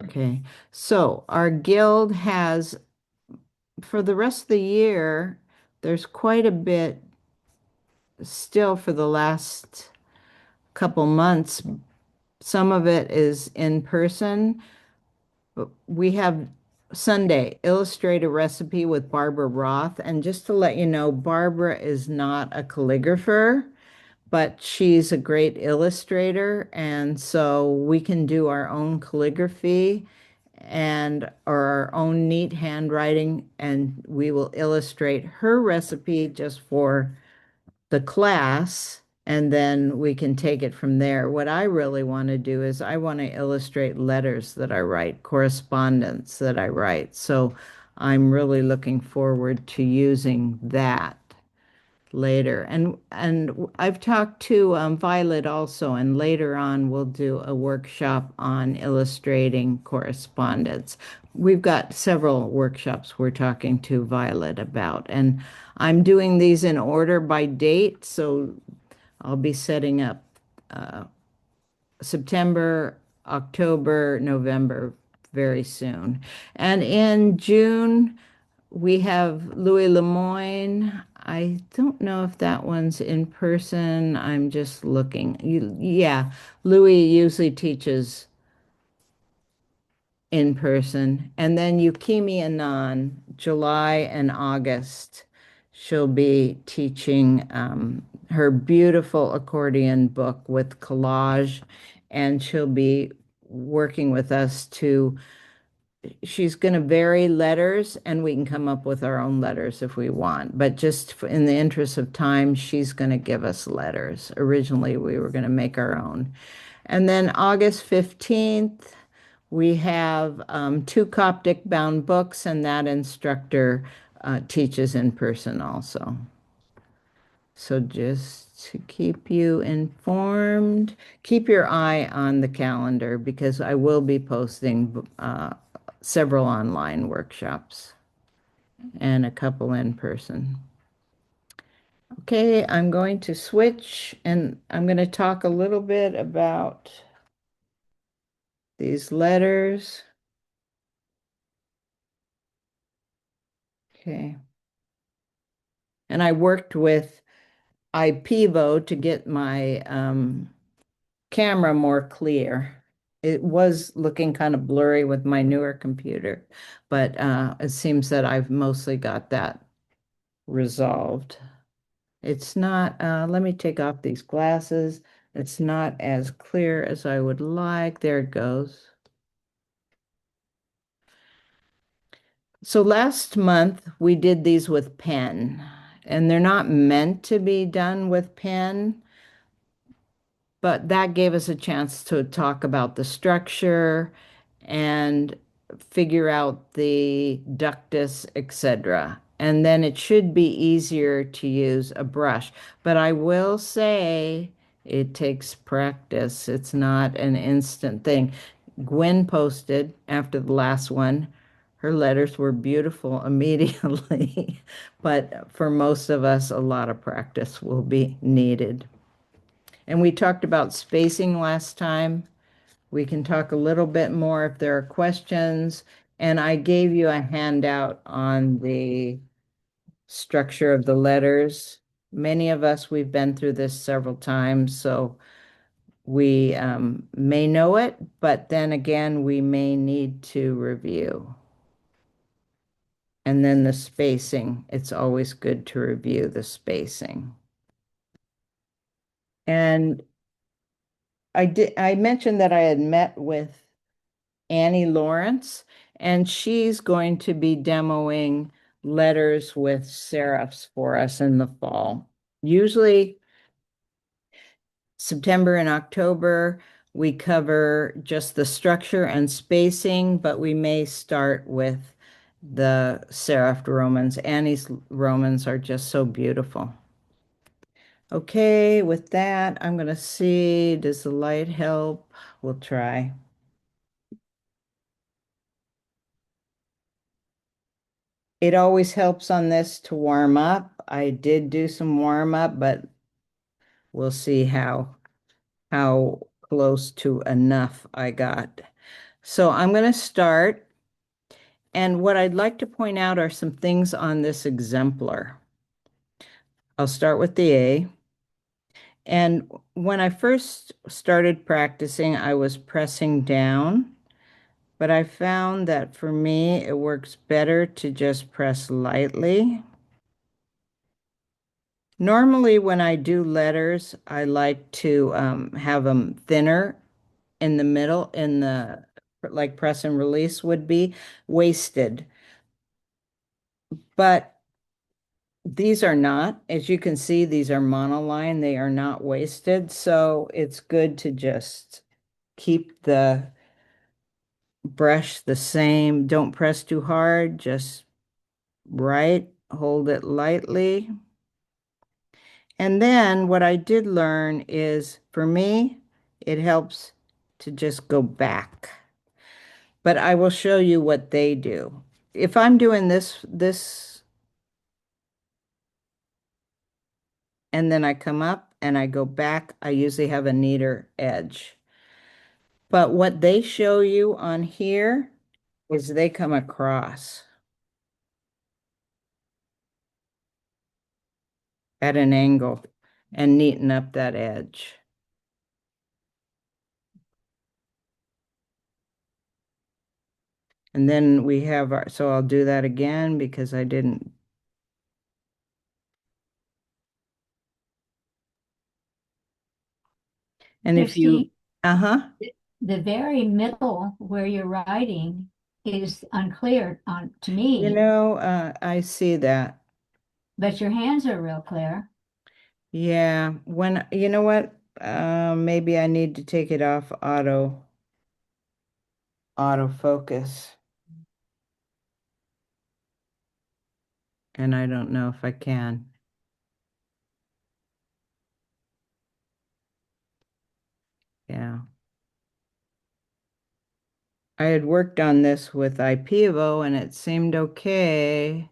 Okay, so our guild has, for the rest of the year, there's quite a bit still for the last couple months. Some of it is in person. But we have Sunday, illustrate a recipe with Barbara Roth. And just to let you know, Barbara is not a calligrapher, but she's a great illustrator. And so we can do our own calligraphy and or our own neat handwriting, and we will illustrate her recipe just for the class, and then we can take it from there. What I really want to do is I want to illustrate letters that I write, correspondence that I write. So I'm really looking forward to using that later. And I've talked to Violet also, and later on we'll do a workshop on illustrating correspondence. We've got several workshops we're talking to Violet about, and I'm doing these in order by date, so I'll be setting up uh, September, October, November very soon. And in June, we have Louis Lemoyne. I don't know if that one's in person. I'm just looking. Yeah, Louis usually teaches in person. And then Yukimi Anand, July and August, she'll be teaching her beautiful accordion book with collage, and she'll be working with us to she's going to vary letters, and we can come up with our own letters if we want. But just in the interest of time, she's going to give us letters. Originally, we were going to make our own. And then August 15th, we have two Coptic bound books, and that instructor teaches in person also. So just to keep you informed, keep your eye on the calendar because I will be posting several online workshops and a couple in person. Okay, I'm going to switch and I'm going to talk a little bit about these letters. Okay. And I worked with iPivo to get my camera more clear. It was looking kind of blurry with my newer computer, but it seems that I've mostly got that resolved. It's not, let me take off these glasses. It's not as clear as I would like. There it goes. So last month we did these with pen, and they're not meant to be done with pen, but that gave us a chance to talk about the structure and figure out the ductus, etc. And then it should be easier to use a brush. But I will say it takes practice. It's not an instant thing. Gwen posted after the last one, her letters were beautiful immediately. But for most of us, a lot of practice will be needed. And we talked about spacing last time. We can talk a little bit more if there are questions. And I gave you a handout on the structure of the letters. Many of us, we've been through this several times, so we may know it, but then again, we may need to review. And then the spacing, it's always good to review the spacing. And I mentioned that I had met with Annie Lawrence, and she's going to be demoing letters with serifs for us in the fall. Usually September and October, we cover just the structure and spacing, but we may start with the serif Romans. Annie's Romans are just so beautiful. Okay, with that, I'm going to see, does the light help? We'll try. It always helps on this to warm up. I did do some warm up, but we'll see how close to enough I got. So I'm going to start. And what I'd like to point out are some things on this exemplar. I'll start with the A. And when I first started practicing, I was pressing down, but I found that for me, it works better to just press lightly. Normally, when I do letters, I like to have them thinner in the middle, in the like press and release would be wasted. But these are not. As you can see, these are monoline. They are not wasted. So it's good to just keep the brush the same. Don't press too hard, just right. Hold it lightly. And then what I did learn is for me, it helps to just go back. But I will show you what they do. If I'm doing this, and then I come up and I go back, I usually have a neater edge. But what they show you on here is they come across at an angle and neaten up that edge. And then we have our, so I'll do that again because I didn't. And if you, Kristi, uh-huh, the very middle where you're writing is unclear on to you me, know, I see that. but your hands are real clear. Yeah, when, you know what? Maybe I need to take it off autofocus. And I don't know if I can. Yeah. I had worked on this with IPevo and it seemed okay,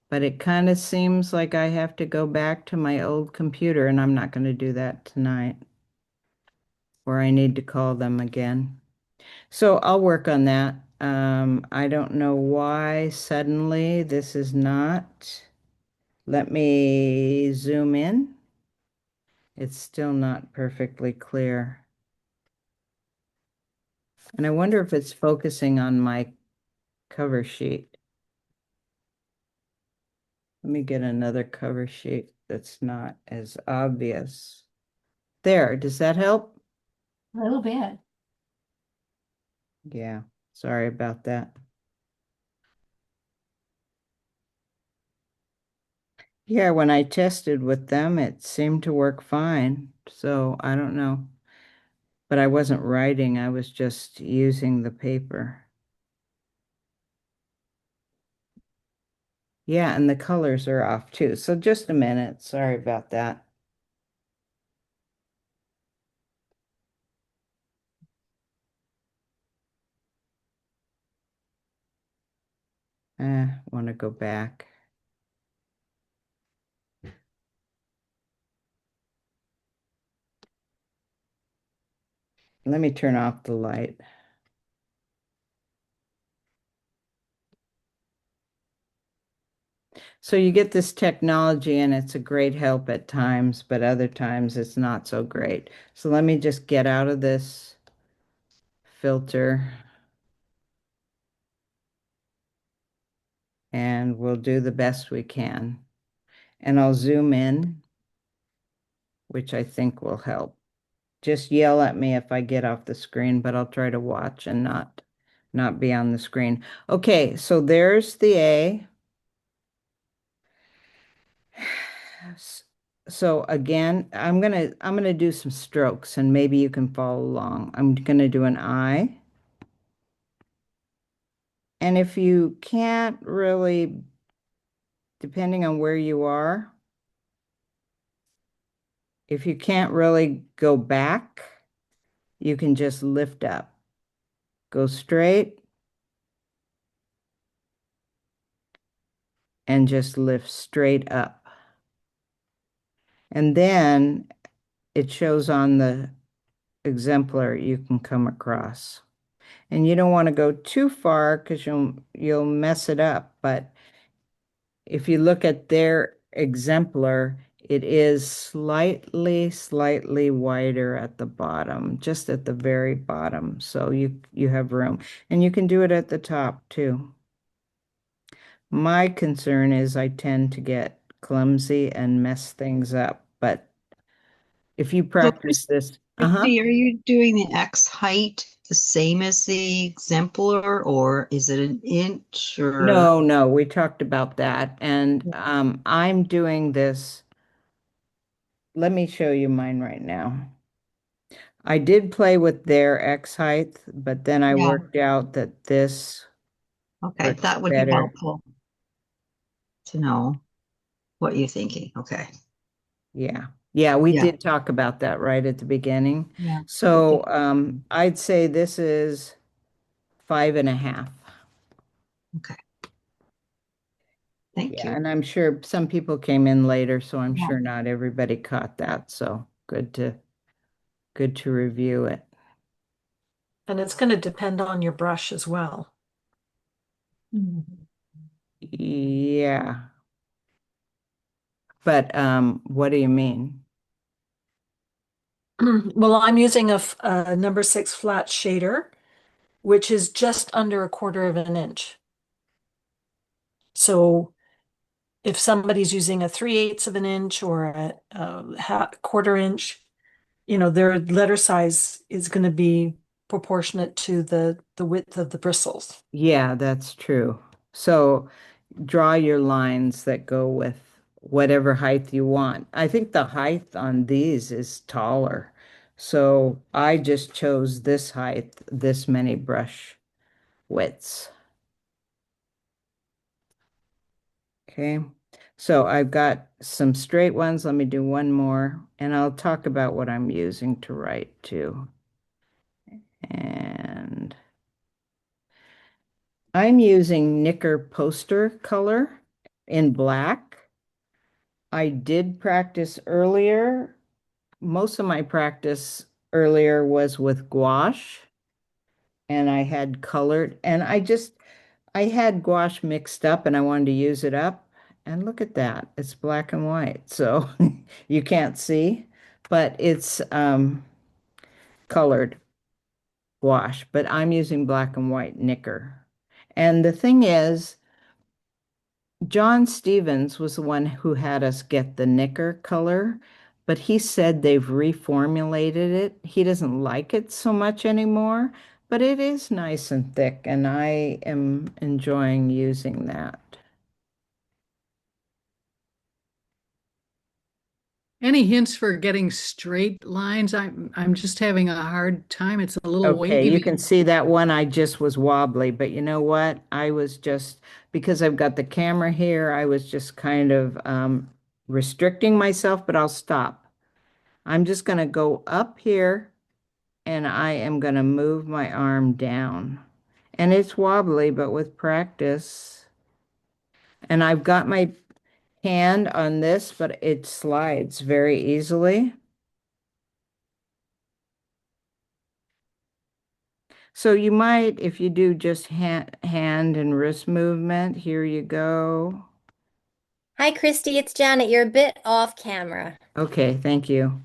but it kind of seems like I have to go back to my old computer and I'm not going to do that tonight, or I need to call them again. So I'll work on that. I don't know why suddenly this is not. Let me zoom in. It's still not perfectly clear. And I wonder if it's focusing on my cover sheet. Let me get another cover sheet that's not as obvious. There, does that help? A little bit. Yeah, sorry about that. Yeah, when I tested with them, it seemed to work fine. So I don't know. But I wasn't writing, I was just using the paper. Yeah, and the colors are off too. So just a minute. Sorry about that. Want to go back. Let me turn off the light. So you get this technology and it's a great help at times, but other times it's not so great. So let me just get out of this filter and we'll do the best we can. And I'll zoom in, which I think will help. Just yell at me if I get off the screen, but I'll try to watch and not be on the screen. Okay, so there's the A. So again, I'm gonna do some strokes and maybe you can follow along. I'm gonna do an I. And if you can't really, depending on where you are, if you can't really go back, you can just lift up. Go straight and just lift straight up. And then it shows on the exemplar you can come across. And you don't want to go too far because you'll mess it up. But if you look at their exemplar, it is slightly wider at the bottom, just at the very bottom. So you have room. And you can do it at the top too. My concern is I tend to get clumsy and mess things up. But if you So, practice this, Kristi, are you doing the X height the same as the exemplar, or is it an inch or? No, no, we talked about that. And I'm doing this. Let me show you mine right now. I did play with their X height, but then I Yeah, worked out that this okay, works that would be better. helpful to know what you're thinking. Okay. Yeah. Yeah, we Yeah, did talk about that right at the beginning. yeah. So Okay. I'd say this is 5.5. Okay. Thank Yeah, you. and I'm sure some people came in later, so I'm Yeah. sure not everybody caught that. So good to review it. And it's going to depend on your brush as well. Mhm. Yeah. But what do you mean? Well, I'm using a number 6 flat shader, which is just under 1/4 of an inch. So if somebody's using a 3/8 of an inch or a half, 1/4 inch, their letter size is going to be proportionate to the width of the bristles. Yeah, that's true. So draw your lines that go with whatever height you want. I think the height on these is taller. So I just chose this height, this many brush widths. Okay. So I've got some straight ones. Let me do one more, and I'll talk about what I'm using to write too. And I'm using Knicker poster color in black. I did practice earlier. Most of my practice earlier was with gouache, and I had colored, and I had gouache mixed up and I wanted to use it up. And look at that. It's black and white. So you can't see, but it's colored gouache, but I'm using black and white Knicker. And the thing is, John Stevens was the one who had us get the Knicker color, but he said they've reformulated it. He doesn't like it so much anymore, but it is nice and thick, and I am enjoying using that. Any hints for getting straight lines? I'm just having a hard time. It's a little Okay, you wavy. can see that one I just was wobbly, but you know what? I was just, because I've got the camera here, I was just kind of restricting myself, but I'll stop. I'm just going to go up here and I am going to move my arm down. And it's wobbly, but with practice. And I've got my hand on this, but it slides very easily. So you might, if you do just hand and wrist movement, here you go. Hi, Kristi, it's Janet. You're a bit off camera. Okay, thank you.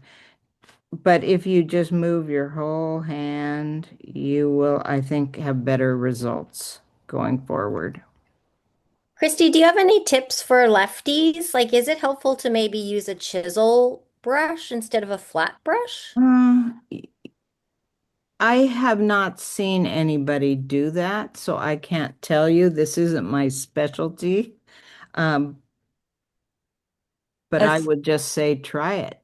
But if you just move your whole hand, you will, I think, have better results going forward. Kristi, do you have any tips for lefties? Like, is it helpful to maybe use a chisel brush instead of a flat brush? Uh, I have not seen anybody do that, so I can't tell you. This isn't my specialty. Um, but I As, would just say try it.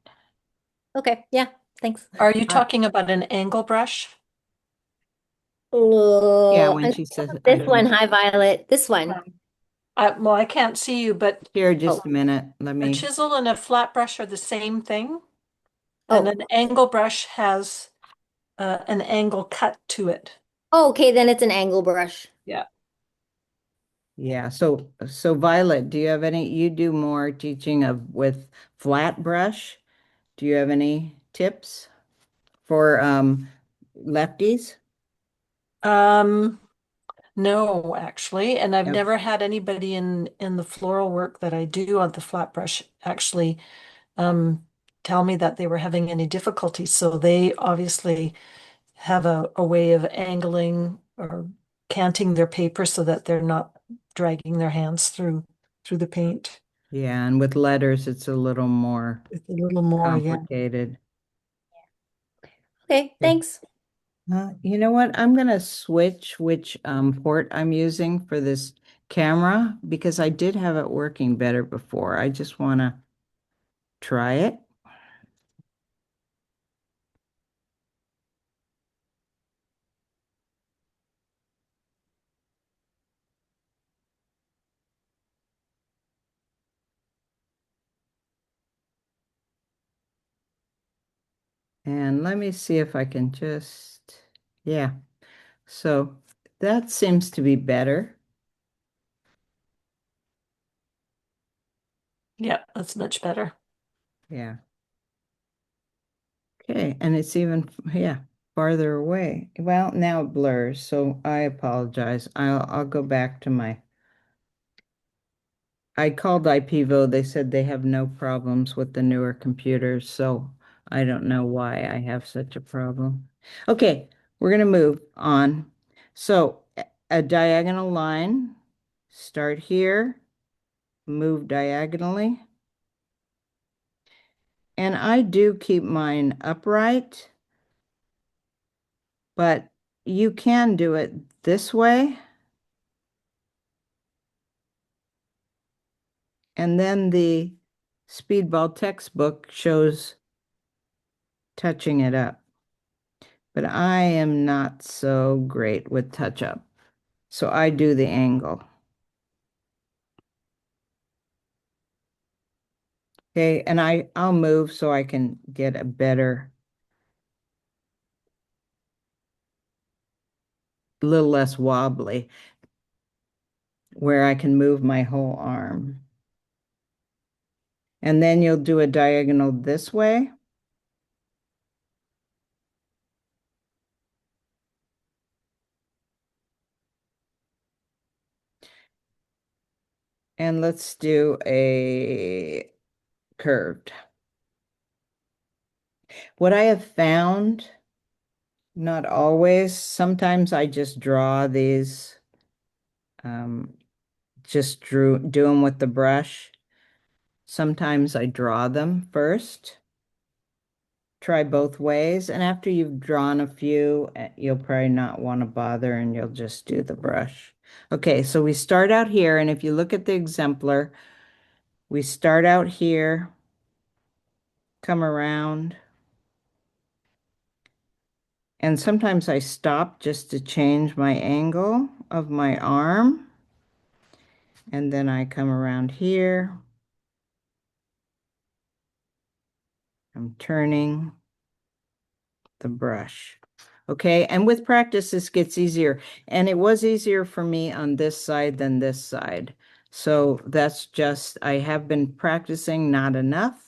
Okay, yeah, thanks. are you I, talking about an angle brush? yeah, Oh, when I'm she thinking says, of I this don't one. know. Hi, Violet. This one. Well, I can't see you, but Here, Oh, just a minute. Let a me. chisel and a flat brush are the same thing. And oh, an angle brush has an angle cut to it. oh, okay, then it's an angle brush. Yeah. Yeah. So Violet, do you have any? You do more teaching of with flat brush. Do you have any tips for lefties? No, actually, and I've Yep. never had anybody in the floral work that I do on the flat brush actually um tell me that they were having any difficulty. So they obviously have a way of angling or canting their paper so that they're not dragging their hands through the paint. Yeah, and with letters, it's a little more It's a little more, yeah. complicated. Okay, thanks. You know what? I'm gonna switch which port I'm using for this camera because I did have it working better before. I just want to try it. And let me see if I can just, yeah. So that seems to be better. Yeah, that's much better. Yeah. Okay, and it's even, yeah, farther away. Well, now it blurs, so I apologize. I'll go back to my, I called IPVO. They said they have no problems with the newer computers, so I don't know why I have such a problem. Okay, we're gonna move on. So a diagonal line, start here, move diagonally. And I do keep mine upright, but you can do it this way. And then the Speedball textbook shows touching it up. But I am not so great with touch up. So I do the angle. Okay, and I'll move so I can get a little less wobbly, where I can move my whole arm. And then you'll do a diagonal this way. And let's do a curved. What I have found, not always, sometimes I just draw these, do them with the brush. Sometimes I draw them first. Try both ways. And after you've drawn a few, you'll probably not want to bother and you'll just do the brush. Okay, so we start out here. And if you look at the exemplar, we start out here, come around. And sometimes I stop just to change my angle of my arm. And then I come around here. I'm turning the brush. Okay, and with practice, this gets easier. And it was easier for me on this side than this side. So that's just, I have been practicing, not enough.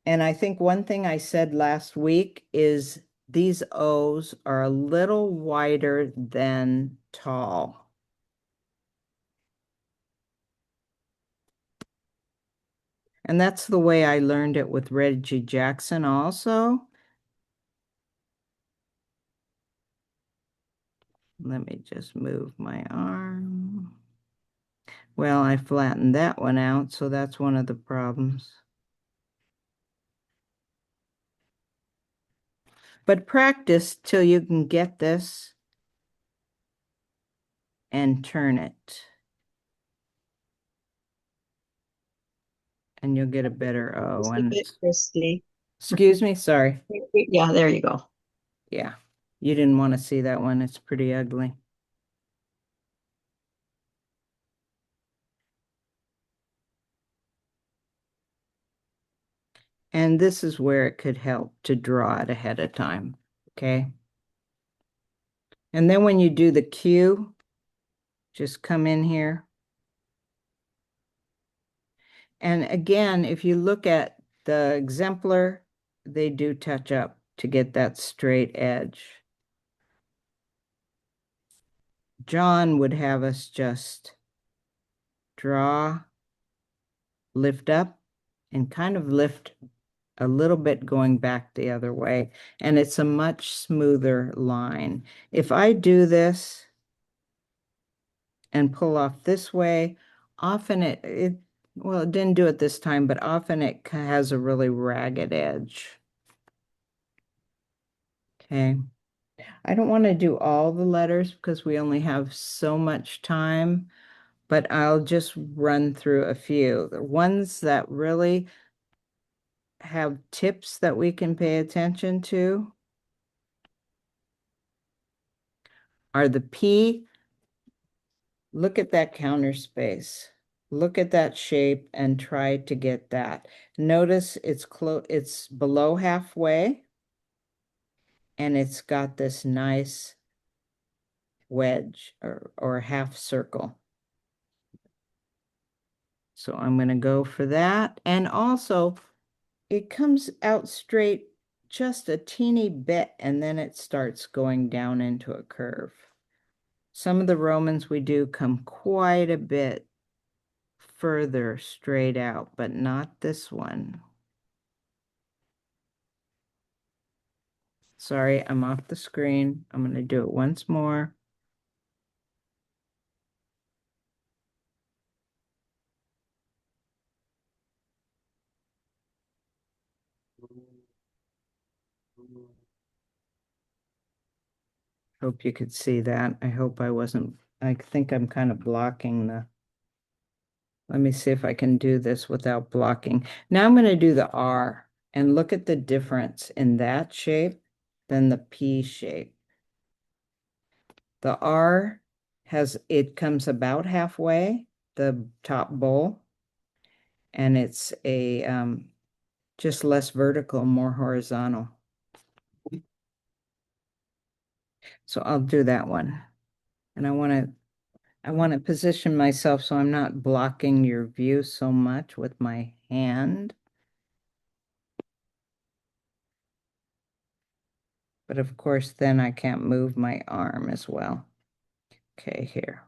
And I think one thing I said last week is these O's are a little wider than tall. And that's the way I learned it with Reggie Jackson also. Let me just move my arm. Well, I flattened that one out, so that's one of the problems. But practice till you can get this and turn it. And you'll get a better O. Just a bit, Kristi. Excuse me, sorry. Yeah, there you go. Yeah, you didn't want to see that one. It's pretty ugly. And this is where it could help to draw it ahead of time, okay? And then when you do the Q, just come in here. And again, if you look at the exemplar, they do touch up to get that straight edge. John would have us just draw, lift up, and kind of lift a little bit going back the other way. And it's a much smoother line. If I do this and pull off this way, often well, it didn't do it this time, but often it has a really ragged edge. Okay. I don't want to do all the letters because we only have so much time, but I'll just run through a few. The ones that really have tips that we can pay attention to are the P. Look at that counter space. Look at that shape and try to get that. Notice it's below halfway and it's got this nice wedge or half circle. So I'm going to go for that. And also it comes out straight just a teeny bit and then it starts going down into a curve. Some of the Romans we do come quite a bit further straight out, but not this one. Sorry, I'm off the screen. I'm going to do it once more. Hope you could see that. I hope I wasn't, I think I'm kind of blocking the, let me see if I can do this without blocking. Now I'm going to do the R and look at the difference in that shape than the P shape. The R it comes about halfway, the top bowl, and it's a just less vertical, more horizontal. So I'll do that one. And I want to position myself so I'm not blocking your view so much with my hand. But of course, then I can't move my arm as well. Okay, here.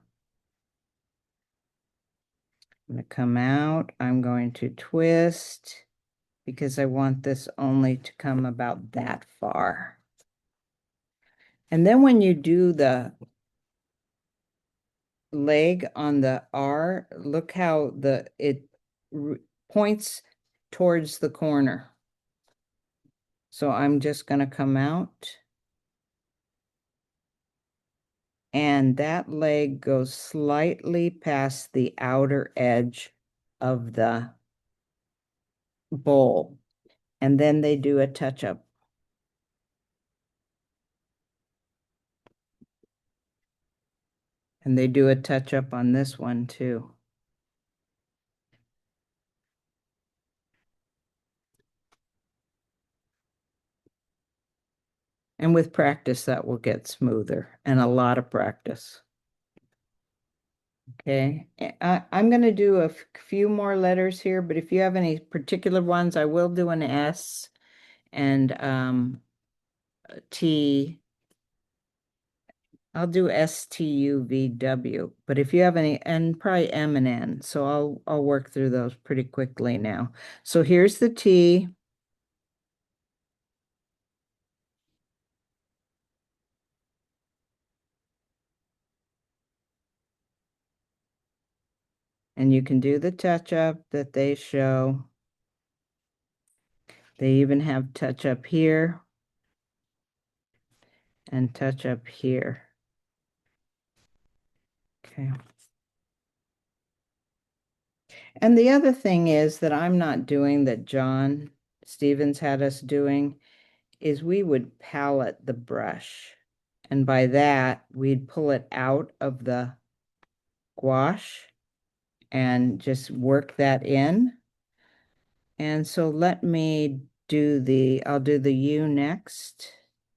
I'm going to come out. I'm going to twist because I want this only to come about that far. And then when you do the leg on the R, look how it points towards the corner. So I'm just going to come out. And that leg goes slightly past the outer edge of the bowl. And then they do a touch-up. And they do a touch-up on this one too. And with practice, that will get smoother, and a lot of practice. Okay, I'm going to do a few more letters here, but if you have any particular ones, I will do an S and T. I'll do STUVW, but if you have any, and probably M and N, so I'll work through those pretty quickly now. So here's the T. And you can do the touch-up that they show. They even have touch-up here and touch-up here. Okay. And the other thing is that I'm not doing that John Stevens had us doing is we would palette the brush. And by that, we'd pull it out of the gouache and just work that in. And so let me I'll do the U next,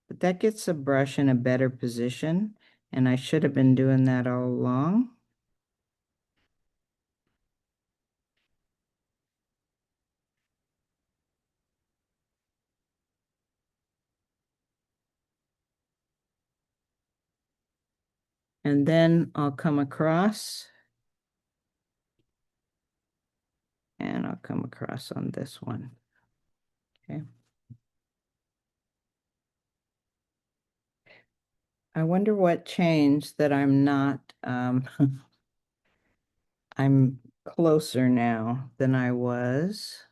but that gets the brush in a better position. And I should have been doing that all along. And then I'll come across. And I'll come across on this one. Okay. I wonder what changed that I'm not, I'm closer now than I was.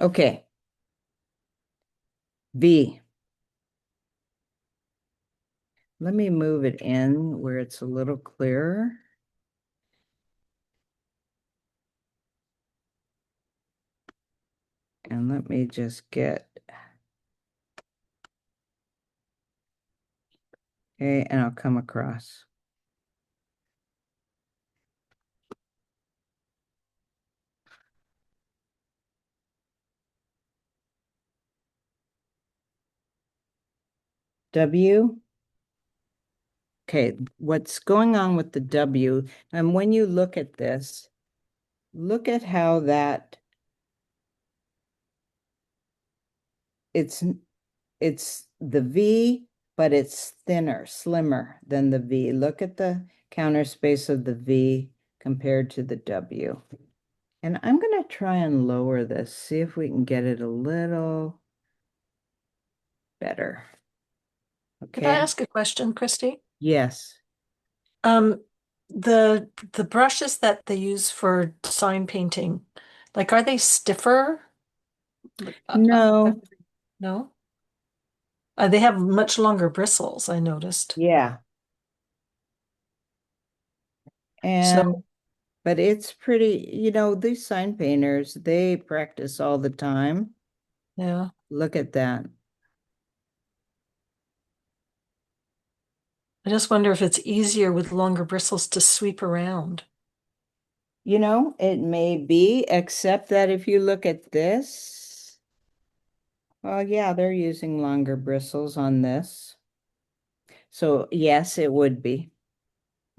Okay. V. Let me move it in where it's a little clearer. And let me just get, okay, and I'll come across. W. Okay, what's going on with the W, and when you look at this, look at how that it's the V, but it's thinner, slimmer than the V. Look at the counter space of the V compared to the W. And I'm going to try and lower this, see if we can get it a little better. Could I Okay. ask a question, Kristi? Yes. Um, the brushes that they use for sign painting, like are they stiffer? No. No? They have much longer bristles, I noticed. Yeah. And So, but it's pretty, these sign painters, they practice all the time. yeah. Look at that. I just wonder if it's easier with longer bristles to sweep around. It may be, except that if you look at this, well, yeah, they're using longer bristles on this. So yes, it would be.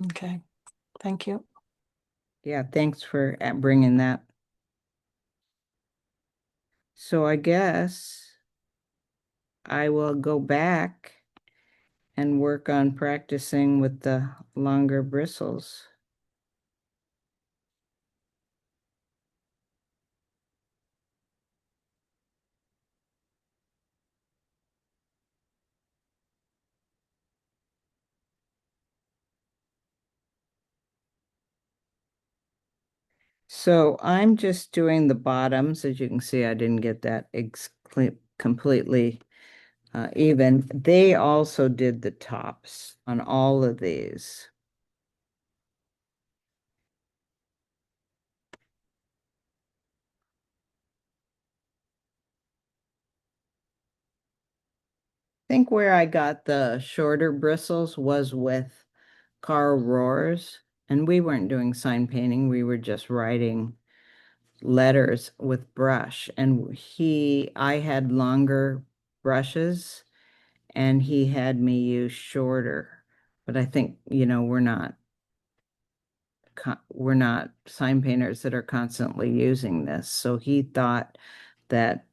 Okay, thank you. Yeah, thanks for bringing that. So I guess I will go back and work on practicing with the longer bristles. So I'm just doing the bottoms. As you can see, I didn't get that completely even. They also did the tops on all of these. I think where I got the shorter bristles was with Carl Rohr's, and we weren't doing sign painting. We were just writing letters with brush, and I had longer brushes and he had me use shorter. But I think, we're not sign painters that are constantly using this. So he thought that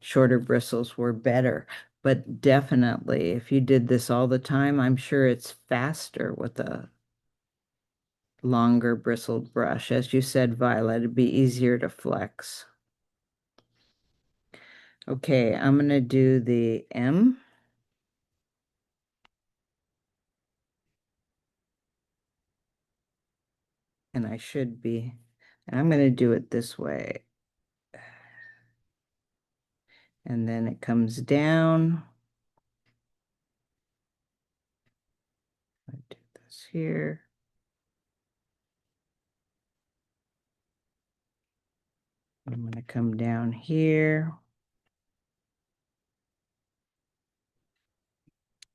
shorter bristles were better. But definitely, if you did this all the time, I'm sure it's faster with a longer bristled brush. As you said, Violet, it'd be easier to flex. Okay, I'm going to do the M. And I should be, and I'm going to do it this way. And then it comes down. I do this here. I'm going to come down here.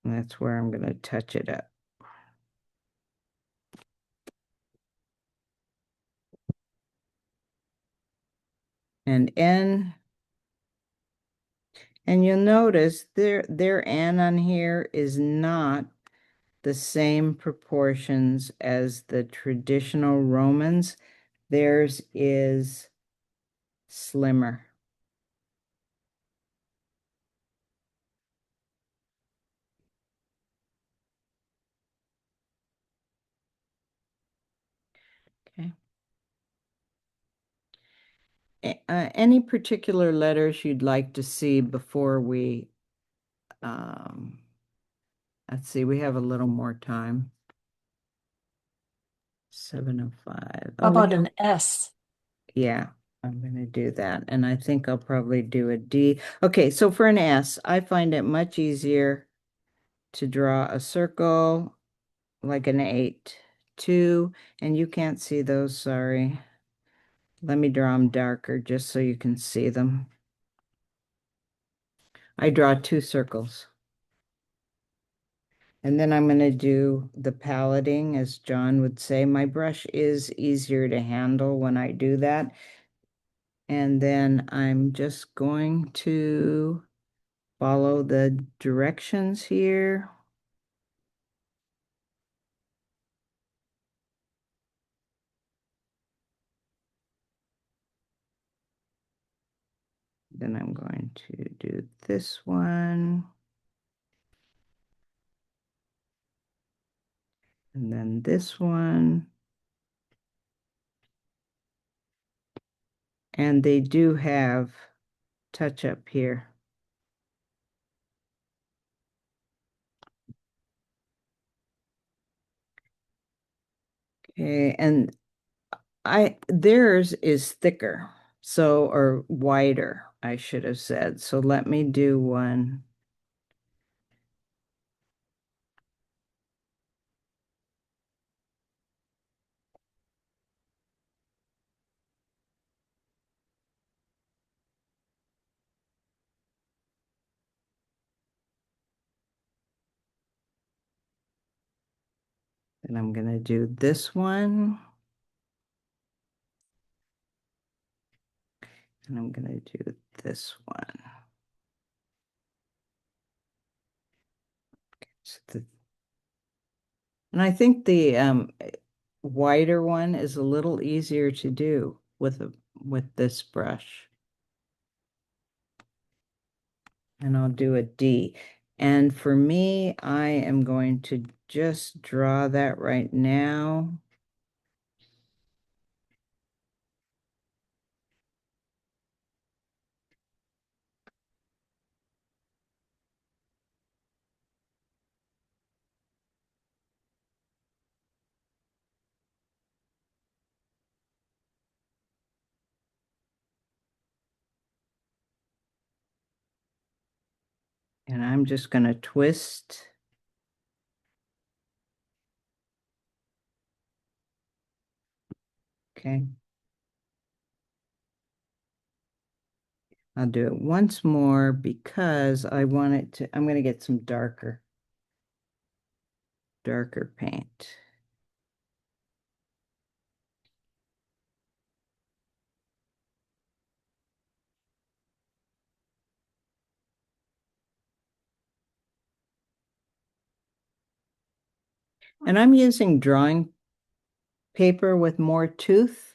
And that's where I'm going to touch it up. And N. And you'll notice their N on here is not the same proportions as the traditional Romans. Theirs is slimmer. Okay. Any particular letters you'd like to see before we, let's see, we have a little more time. 7:05. How Oh, we about have- an S? Yeah, I'm going to do that. And I think I'll probably do a D. Okay, so for an S, I find it much easier to draw a circle like an 8, 2, and you can't see those, sorry. Let me draw them darker just so you can see them. I draw 2 circles. And then I'm going to do the paletting, as John would say. My brush is easier to handle when I do that. And then I'm just going to follow the directions here. Then I'm going to do this one. And then this one. And they do have touch up here. Okay, and theirs is thicker, so, or wider, I should have said. So let me do one. And I'm going to do this one. And I'm going to do this one. So and I think the wider one is a little easier to do with this brush. And I'll do a D. And for me, I am going to just draw that right now. And I'm just going to twist. Okay. I'll do it once more because I want it to, I'm going to get some darker paint. And I'm using drawing paper with more tooth.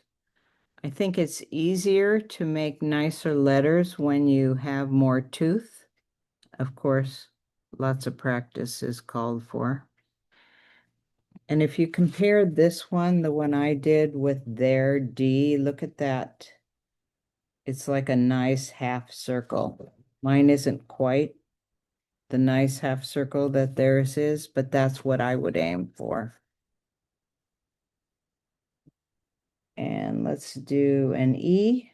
I think it's easier to make nicer letters when you have more tooth. Of course, lots of practice is called for. And if you compare this one, the one I did with their D, look at that. It's like a nice half circle. Mine isn't quite the nice half circle that theirs is, but that's what I would aim for. And let's do an E.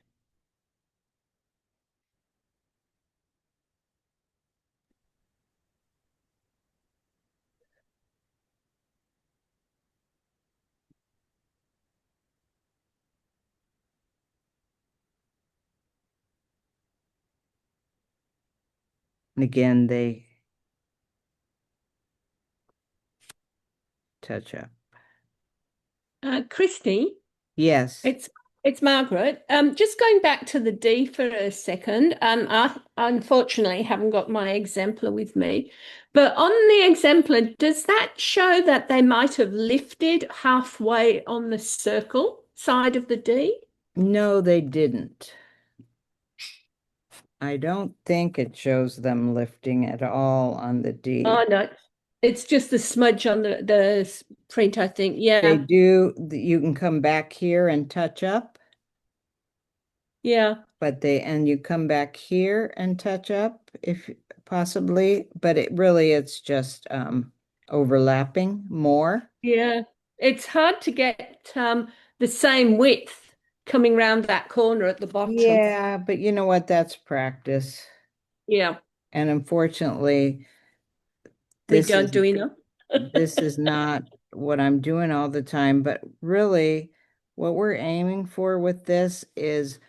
And again, they touch up. Kristi, Yes. it's Margaret. Just going back to the D for a second. I unfortunately haven't got my exemplar with me, but on the exemplar, does that show that they might have lifted halfway on the circle side of the D? No, they didn't. I don't think it shows them lifting at all on the D. Oh no, It's just the smudge on the print, I think. They Yeah, do, you can come back here and touch up, yeah. and you come back here and touch up if possibly, but it's just overlapping more. Yeah, it's hard to get the same width coming round that corner at the bottom. Yeah, but you know what? That's practice. Yeah, And unfortunately, we this don't is do enough. this is not what I'm doing all the time, but really what we're aiming for with this is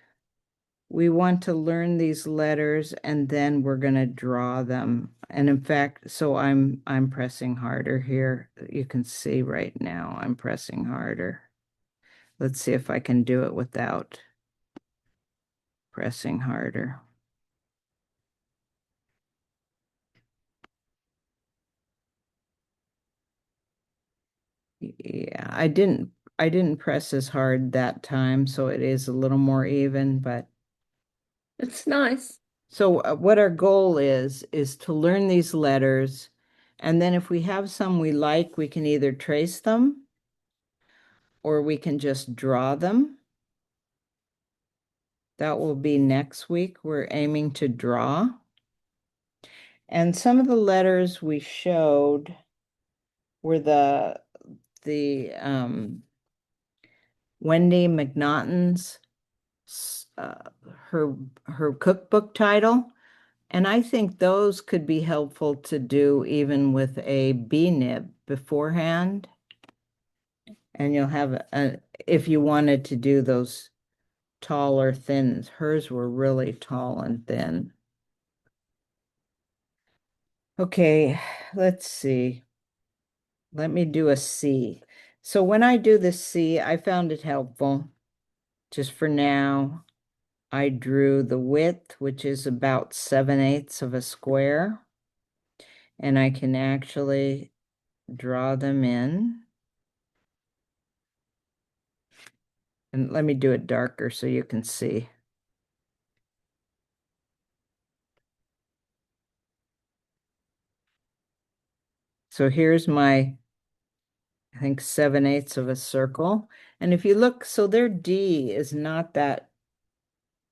we want to learn these letters and then we're going to draw them. And in fact, so I'm pressing harder here. You can see right now I'm pressing harder. Let's see if I can do it without pressing harder. Yeah, I didn't press as hard that time, so it is a little more even, but It's nice. so what our goal is to learn these letters, and then if we have some we like, we can either trace them or we can just draw them. That will be next week. We're aiming to draw. And some of the letters we showed were the Wendy McNaughton's her cookbook title. And I think those could be helpful to do even with a B nib beforehand. And you'll have if you wanted to do those tall or thin, hers were really tall and thin. Okay, let's see. Let me do a C. So when I do the C, I found it helpful. Just for now, I drew the width, which is about 7/8 of a square. And I can actually draw them in. And let me do it darker so you can see. So here's my, I think 7/8 of a circle. And if you look, so their D is not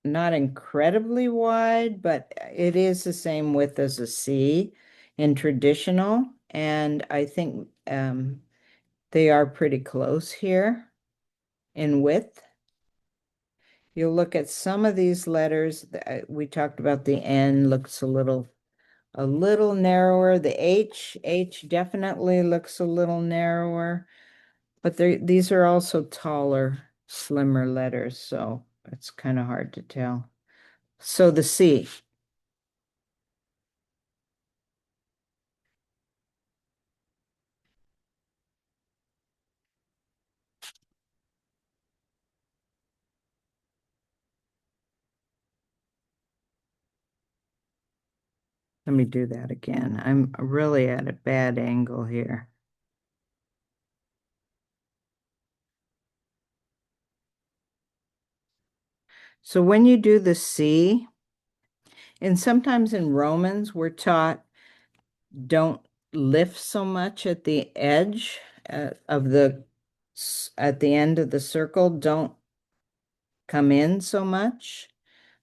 incredibly wide, but it is the same width as a C in traditional. And I think they are pretty close here in width. You'll look at some of these letters. We talked about the N looks a little narrower. The H definitely looks a little narrower, but these are also taller, slimmer letters, so it's kind of hard to tell. So the C. Let me do that again. I'm really at a bad angle here. So when you do the C, and sometimes in Romans, we're taught don't lift so much at the edge of at the end of the circle. Don't come in so much.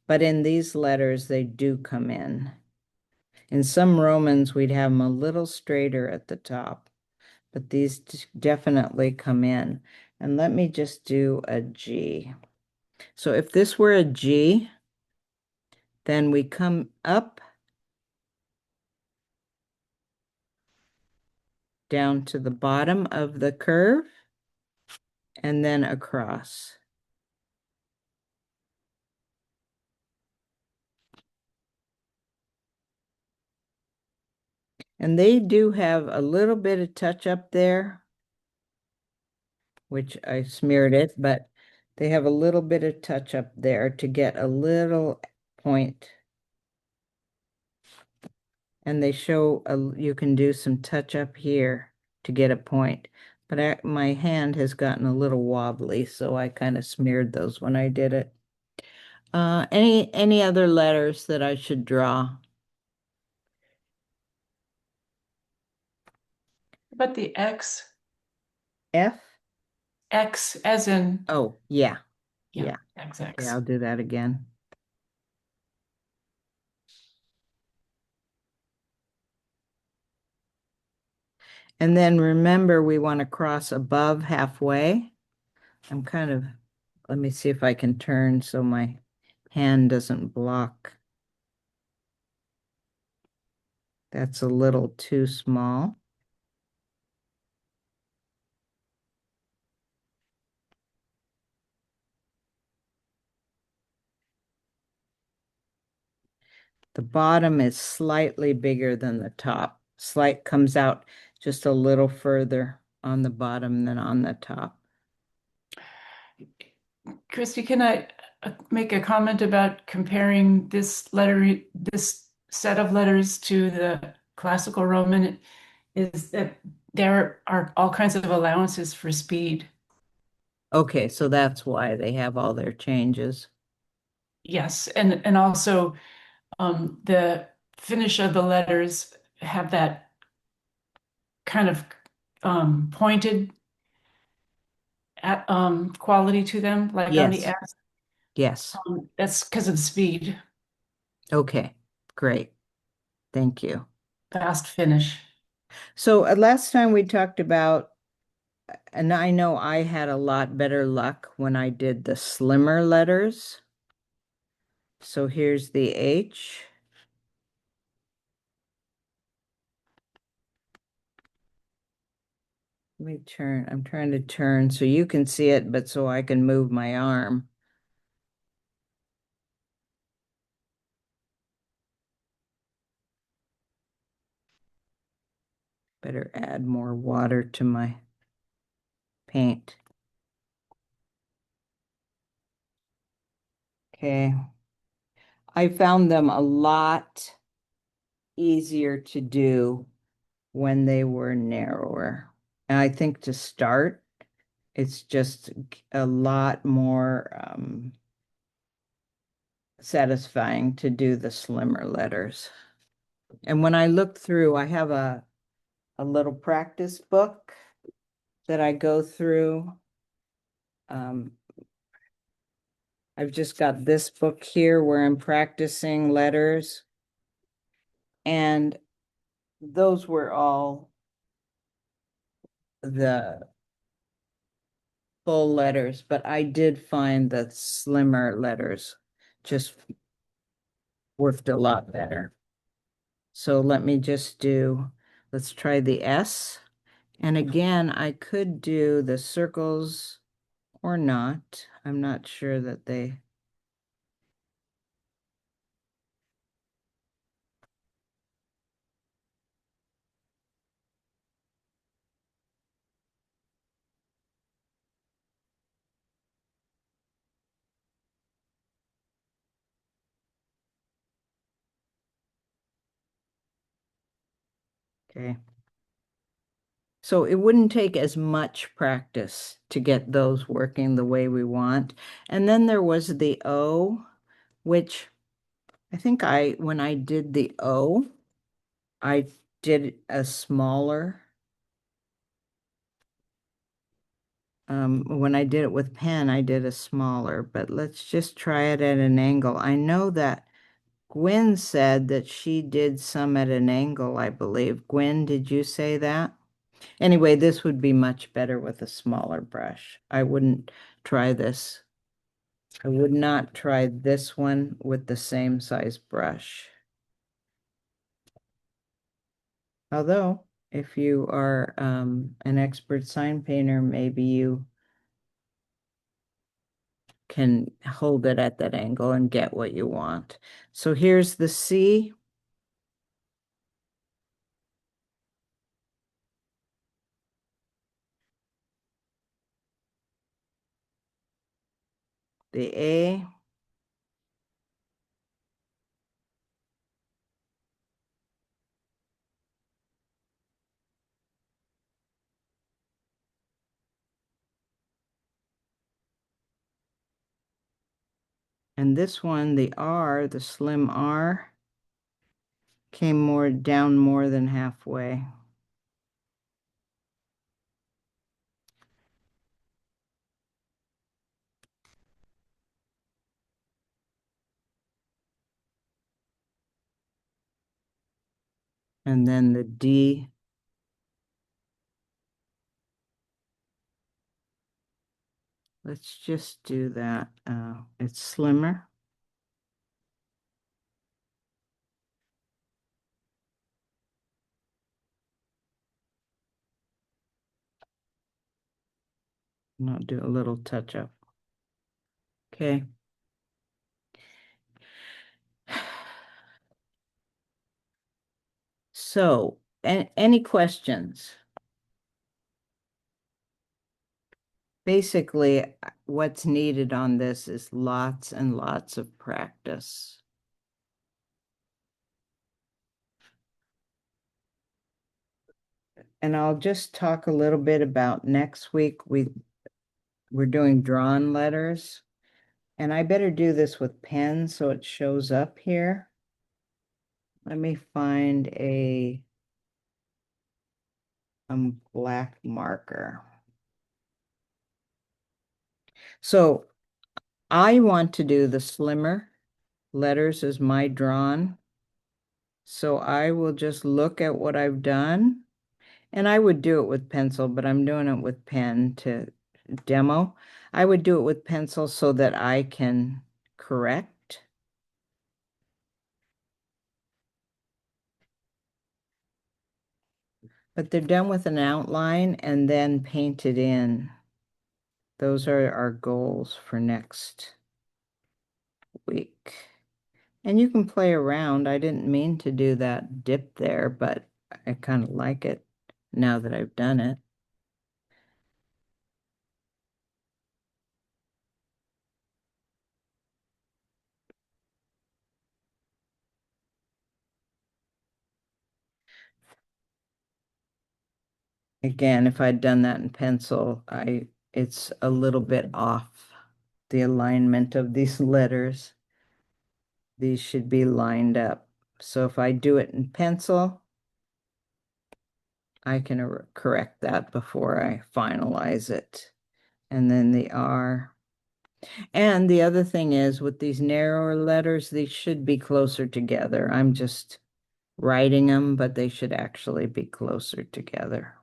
But in these letters, they do come in. In some Romans, we'd have them a little straighter at the top, but these definitely come in. And let me just do a G. So if this were a G, then we come up down to the bottom of the curve and then across. And they do have a little bit of touch up there, which I smeared it, but they have a little bit of touch up there to get a little point. And they show you can do some touch up here to get a point. But my hand has gotten a little wobbly, so I kind of smeared those when I did it. Any other letters that I should draw? But the X, F? X as in, Oh, yeah. yeah, Okay, XX. I'll do that again. And then remember, we want to cross above halfway. Let me see if I can turn so my hand doesn't block. That's a little too small. The bottom is slightly bigger than the top. Slight comes out just a little further on the bottom than on the top. Kristi, can I make a comment about comparing this set of letters to the classical Roman? Is that there are all kinds of allowances for speed. Okay, so that's why they have all their changes. Yes, and also the finish of the letters have that kind of pointed quality to them, like on the Yes. S. Yes. That's because of speed, Okay, great. Thank you. fast finish. So last time we talked about, and I know I had a lot better luck when I did the slimmer letters. So here's the H. Let me turn. I'm trying to turn so you can see it, but so I can move my arm. Better add more water to my paint. Okay. I found them a lot easier to do when they were narrower. And I think to start, it's just a lot more satisfying to do the slimmer letters. And when I look through, I have a little practice book that I go through. I've just got this book here where I'm practicing letters. And those were all the full letters, but I did find the slimmer letters just worked a lot better. So let me just let's try the S. And again, I could do the circles or not. I'm not sure that they. Okay. So it wouldn't take as much practice to get those working the way we want. And then there was the O, which I think when I did the O, I did a smaller. When I did it with pen, I did a smaller, but let's just try it at an angle. I know that Gwen said that she did some at an angle, I believe. Gwen, did you say that? Anyway, this would be much better with a smaller brush. I wouldn't try this. I would not try this one with the same size brush. Although, if you are an expert sign painter, maybe you can hold it at that angle and get what you want. So here's the C. The A. And this one, the R, the slim R, came down more than halfway. And then the D. Let's just do that. It's slimmer. And I'll do a little touch up. Okay. So, any questions? Basically, what's needed on this is lots and lots of practice. And I'll just talk a little bit about next week. We're doing drawn letters. And I better do this with pen so it shows up here. Let me find a black marker. So I want to do the slimmer letters as my drawn. So I will just look at what I've done. And I would do it with pencil, but I'm doing it with pen to demo. I would do it with pencil so that I can correct. But they're done with an outline and then painted in. Those are our goals for next week. And you can play around. I didn't mean to do that dip there, but I kind of like it now that I've done it. Again, if I'd done that in pencil, it's a little bit off the alignment of these letters. These should be lined up. So if I do it in pencil, I can correct that before I finalize it. And then the R. And the other thing is with these narrower letters, these should be closer together. I'm just writing them, but they should actually be closer together.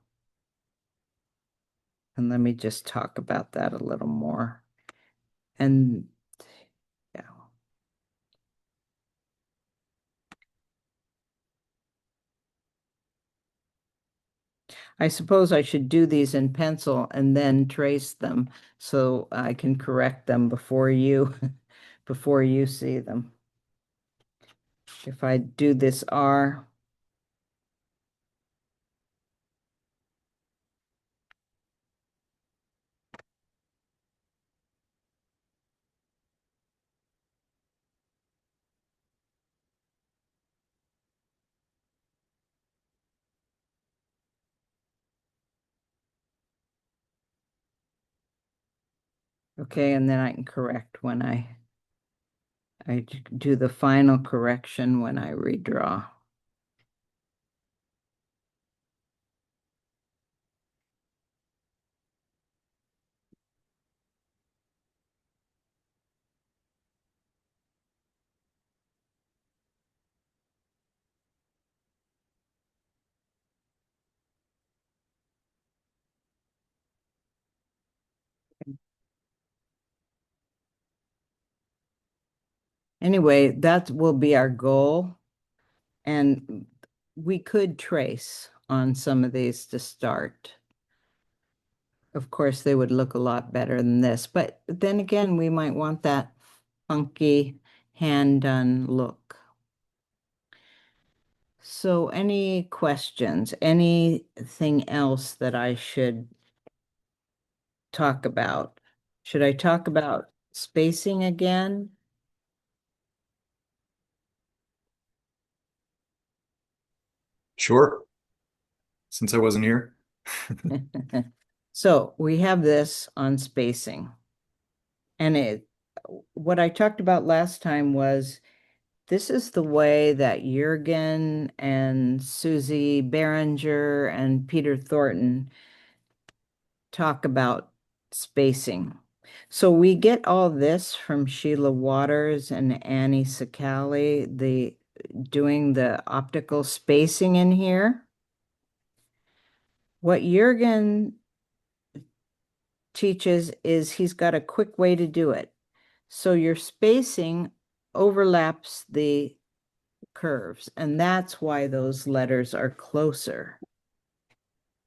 And let me just talk about that a little more. And yeah. I suppose I should do these in pencil and then trace them so I can correct them before you before you see them. If I do this R, okay, and then I can correct when I do the final correction when I redraw. Anyway, that will be our goal. And we could trace on some of these to start. Of course, they would look a lot better than this, but then again, we might want that funky hand-done look. So any questions? Anything else that I should talk about? Should I talk about spacing again? Sure, since I wasn't here. So we have this on spacing. And what I talked about last time was this is the way that Jürgen and Susie Behringer and Peter Thornton talk about spacing. So we get all this from Sheila Waters and Annie Sakali, the doing the optical spacing in here. What Jürgen teaches is he's got a quick way to do it. So your spacing overlaps the curves, and that's why those letters are closer.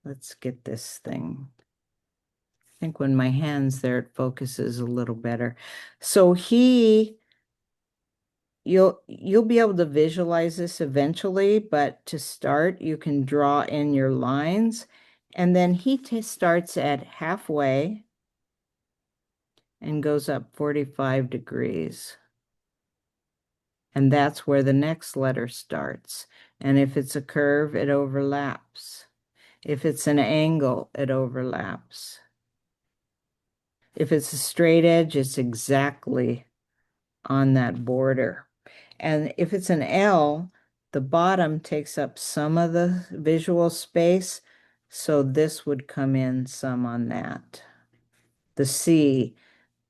Let's get this thing. I think when my hand's there, it focuses a little better. So you'll be able to visualize this eventually, but to start, you can draw in your lines, and then he starts at halfway and goes up 45 degrees. And that's where the next letter starts. And if it's a curve, it overlaps. If it's an angle, it overlaps. If it's a straight edge, it's exactly on that border. And if it's an L, the bottom takes up some of the visual space, so this would come in some on that. The C,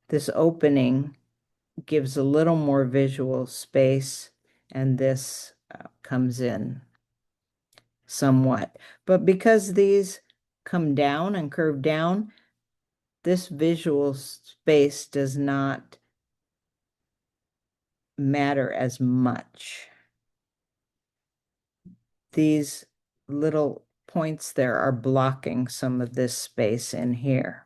this opening gives a little more visual space, and this comes in somewhat. But because these come down and curve down, this visual space does not matter as much. These little points there are blocking some of this space in here.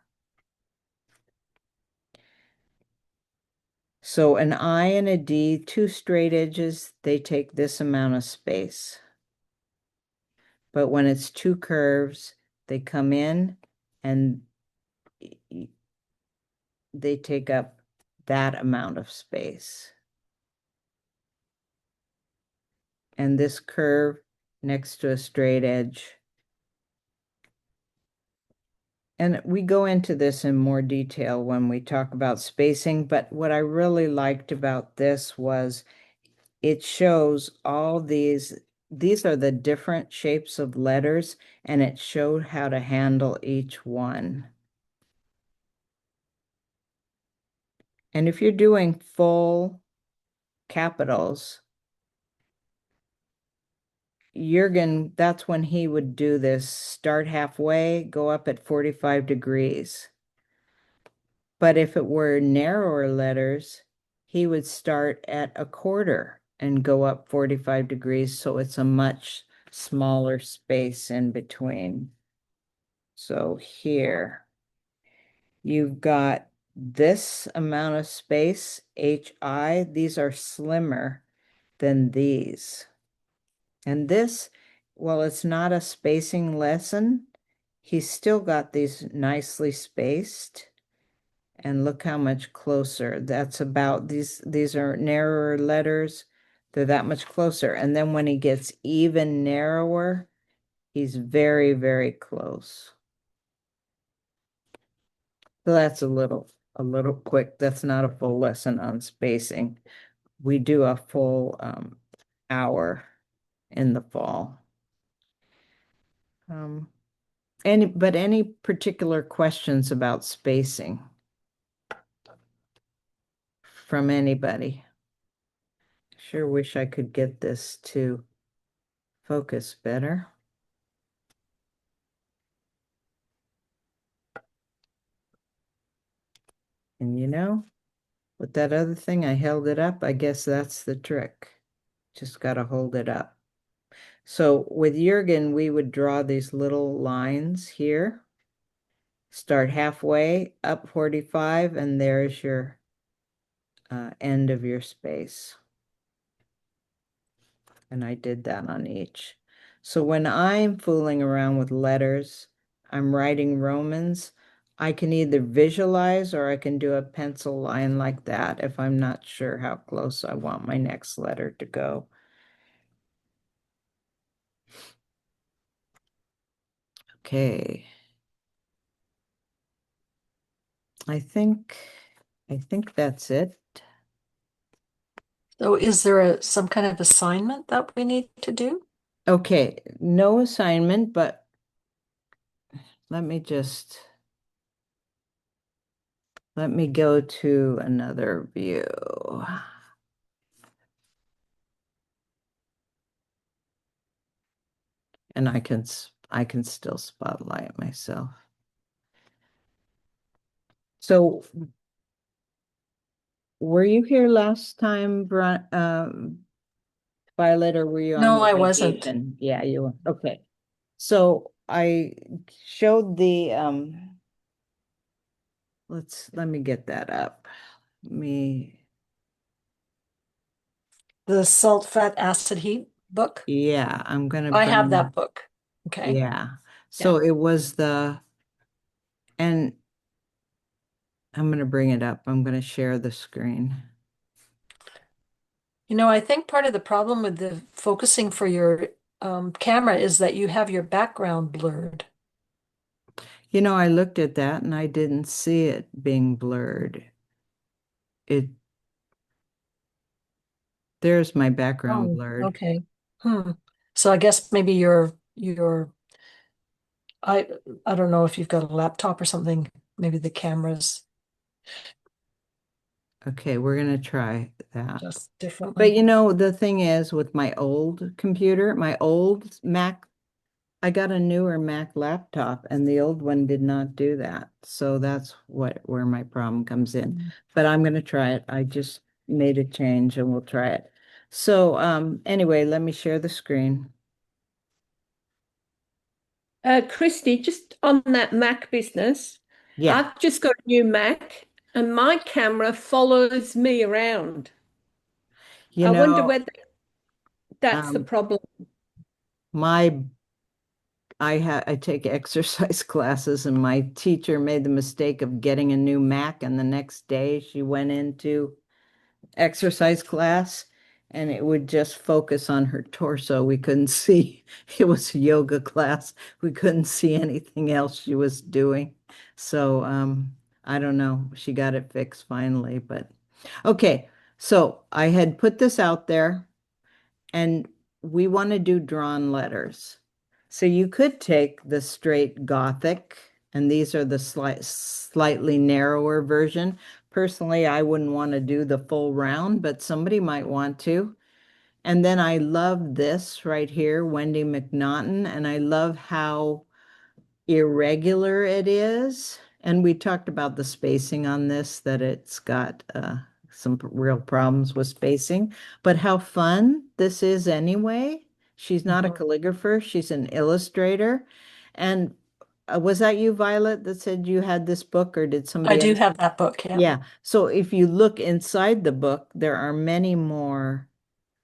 So an I and a D, two straight edges, they take this amount of space. But when it's two curves, they come in and they take up that amount of space. And this curve next to a straight edge. And we go into this in more detail when we talk about spacing, but what I really liked about this was it shows all these are the different shapes of letters, and it showed how to handle each one. And if you're doing full capitals, Jürgen, that's when he would do this, start halfway, go up at 45 degrees. But if it were narrower letters, he would start at a quarter and go up 45 degrees, so it's a much smaller space in between. So here, you've got this amount of space, HI, these are slimmer than these. And this, well, it's not a spacing lesson, he's still got these nicely spaced. And look how much closer. That's about, these are narrower letters. They're that much closer. And then when he gets even narrower, he's very, very close. So that's a little quick. That's not a full lesson on spacing. We do a full hour in the fall. But any particular questions about spacing from anybody? Sure wish I could get this to focus better. And you know, with that other thing, I held it up. I guess that's the trick. Just got to hold it up. So with Jürgen, we would draw these little lines here. Start halfway, up 45, and there's your end of your space. And I did that on each. So when I'm fooling around with letters, I'm writing Romans, I can either visualize or I can do a pencil line like that if I'm not sure how close I want my next letter to go. Okay. I think that's it. So is there some kind of assignment that we need to do? Okay, no assignment, but let me go to another view. and I can still spotlight myself. So were you here last time, Violet, or were you on No, your I wasn't. vacation? Yeah, you were. Okay. So I showed the let me get that up. Me, The salt, fat, acid, heat book. yeah, I'm gonna I have bring, that book. Okay. yeah. So it was and I'm gonna bring it up. I'm gonna share the screen. You know, I think part of the problem with the focusing for your camera is that you have your background blurred. You know, I looked at that and I didn't see it being blurred. It There's my background Oh, blurred. okay. Hmm. So I guess maybe your I I don't know if you've got a laptop or something. Maybe the camera's Okay, we're gonna try that. just But differently. you know, the thing is with my old computer, my old Mac, I got a newer Mac laptop and the old one did not do that. So that's where my problem comes in. But I'm gonna try it. I just made a change and we'll try it. So anyway, let me share the screen. Kristi, just on that Mac business, Yeah, I've just got a new Mac and my camera follows me around. you I wonder know, whether that's the um problem. my I take exercise classes and my teacher made the mistake of getting a new Mac and the next day she went into exercise class and it would just focus on her torso. We couldn't see. It was a yoga class. We couldn't see anything else she was doing. So I don't know. She got it fixed finally, but okay. So I had put this out there and we want to do drawn letters. So you could take the straight Gothic, and these are the slightly narrower version. Personally, I wouldn't want to do the full round, but somebody might want to. And then I love this right here, Wendy McNaughton, and I love how irregular it is. And we talked about the spacing on this, that it's got some real problems with spacing, but how fun this is anyway. She's not a Mhm. calligrapher, she's an illustrator. And was that you, Violet, that said you had this book, or did I somebody do else? have that book, yeah. Yeah. So if you look inside the book, there are many more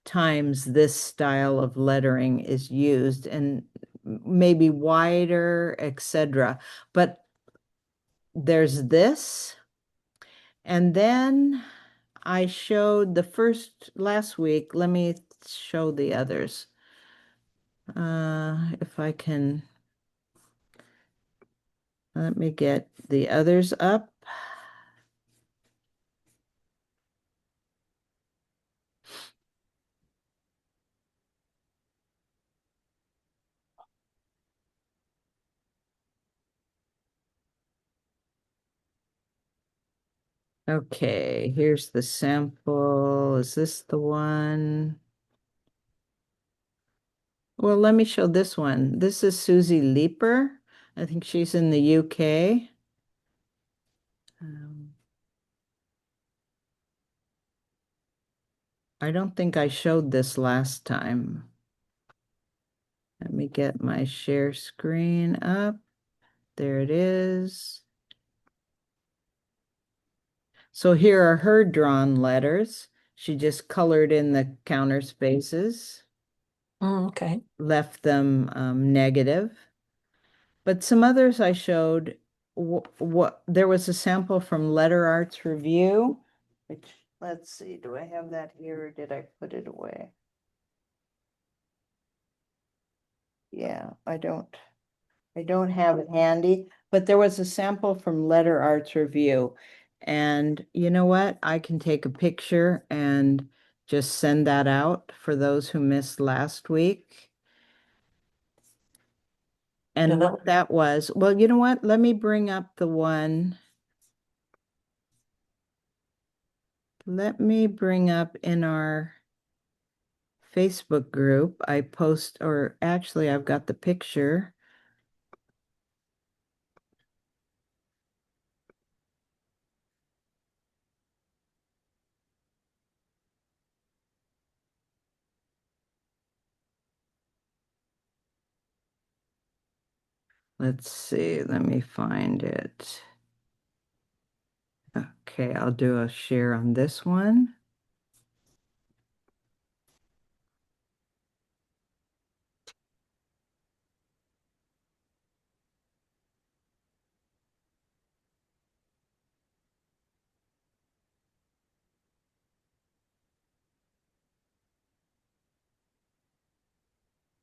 times this style of lettering is used and maybe wider, etc. But there's this. And then I showed the first last week. Let me show the others. If I can, let me get the others up. Okay, here's the sample. Is this the one? Well, let me show this one. This is Susie Leeper. I think she's in the UK. I don't think I showed this last time. Let me get my share screen up. There it is. So here are her drawn letters. She just colored in the counter spaces, Okay. left them negative. But some others I showed, what there was a sample from Letter Arts Review, which, let's see, do I have that here or did I put it away? Yeah, I don't have it handy, but there was a sample from Letter Arts Review. And you know what? I can take a picture and just send that out for those who missed last week. And Yeah, what that was, well, you know what? Let me bring up the one. Let me bring up in our Facebook group, I post, or actually I've got the picture. Let's see, let me find it. Okay, I'll do a share on this one.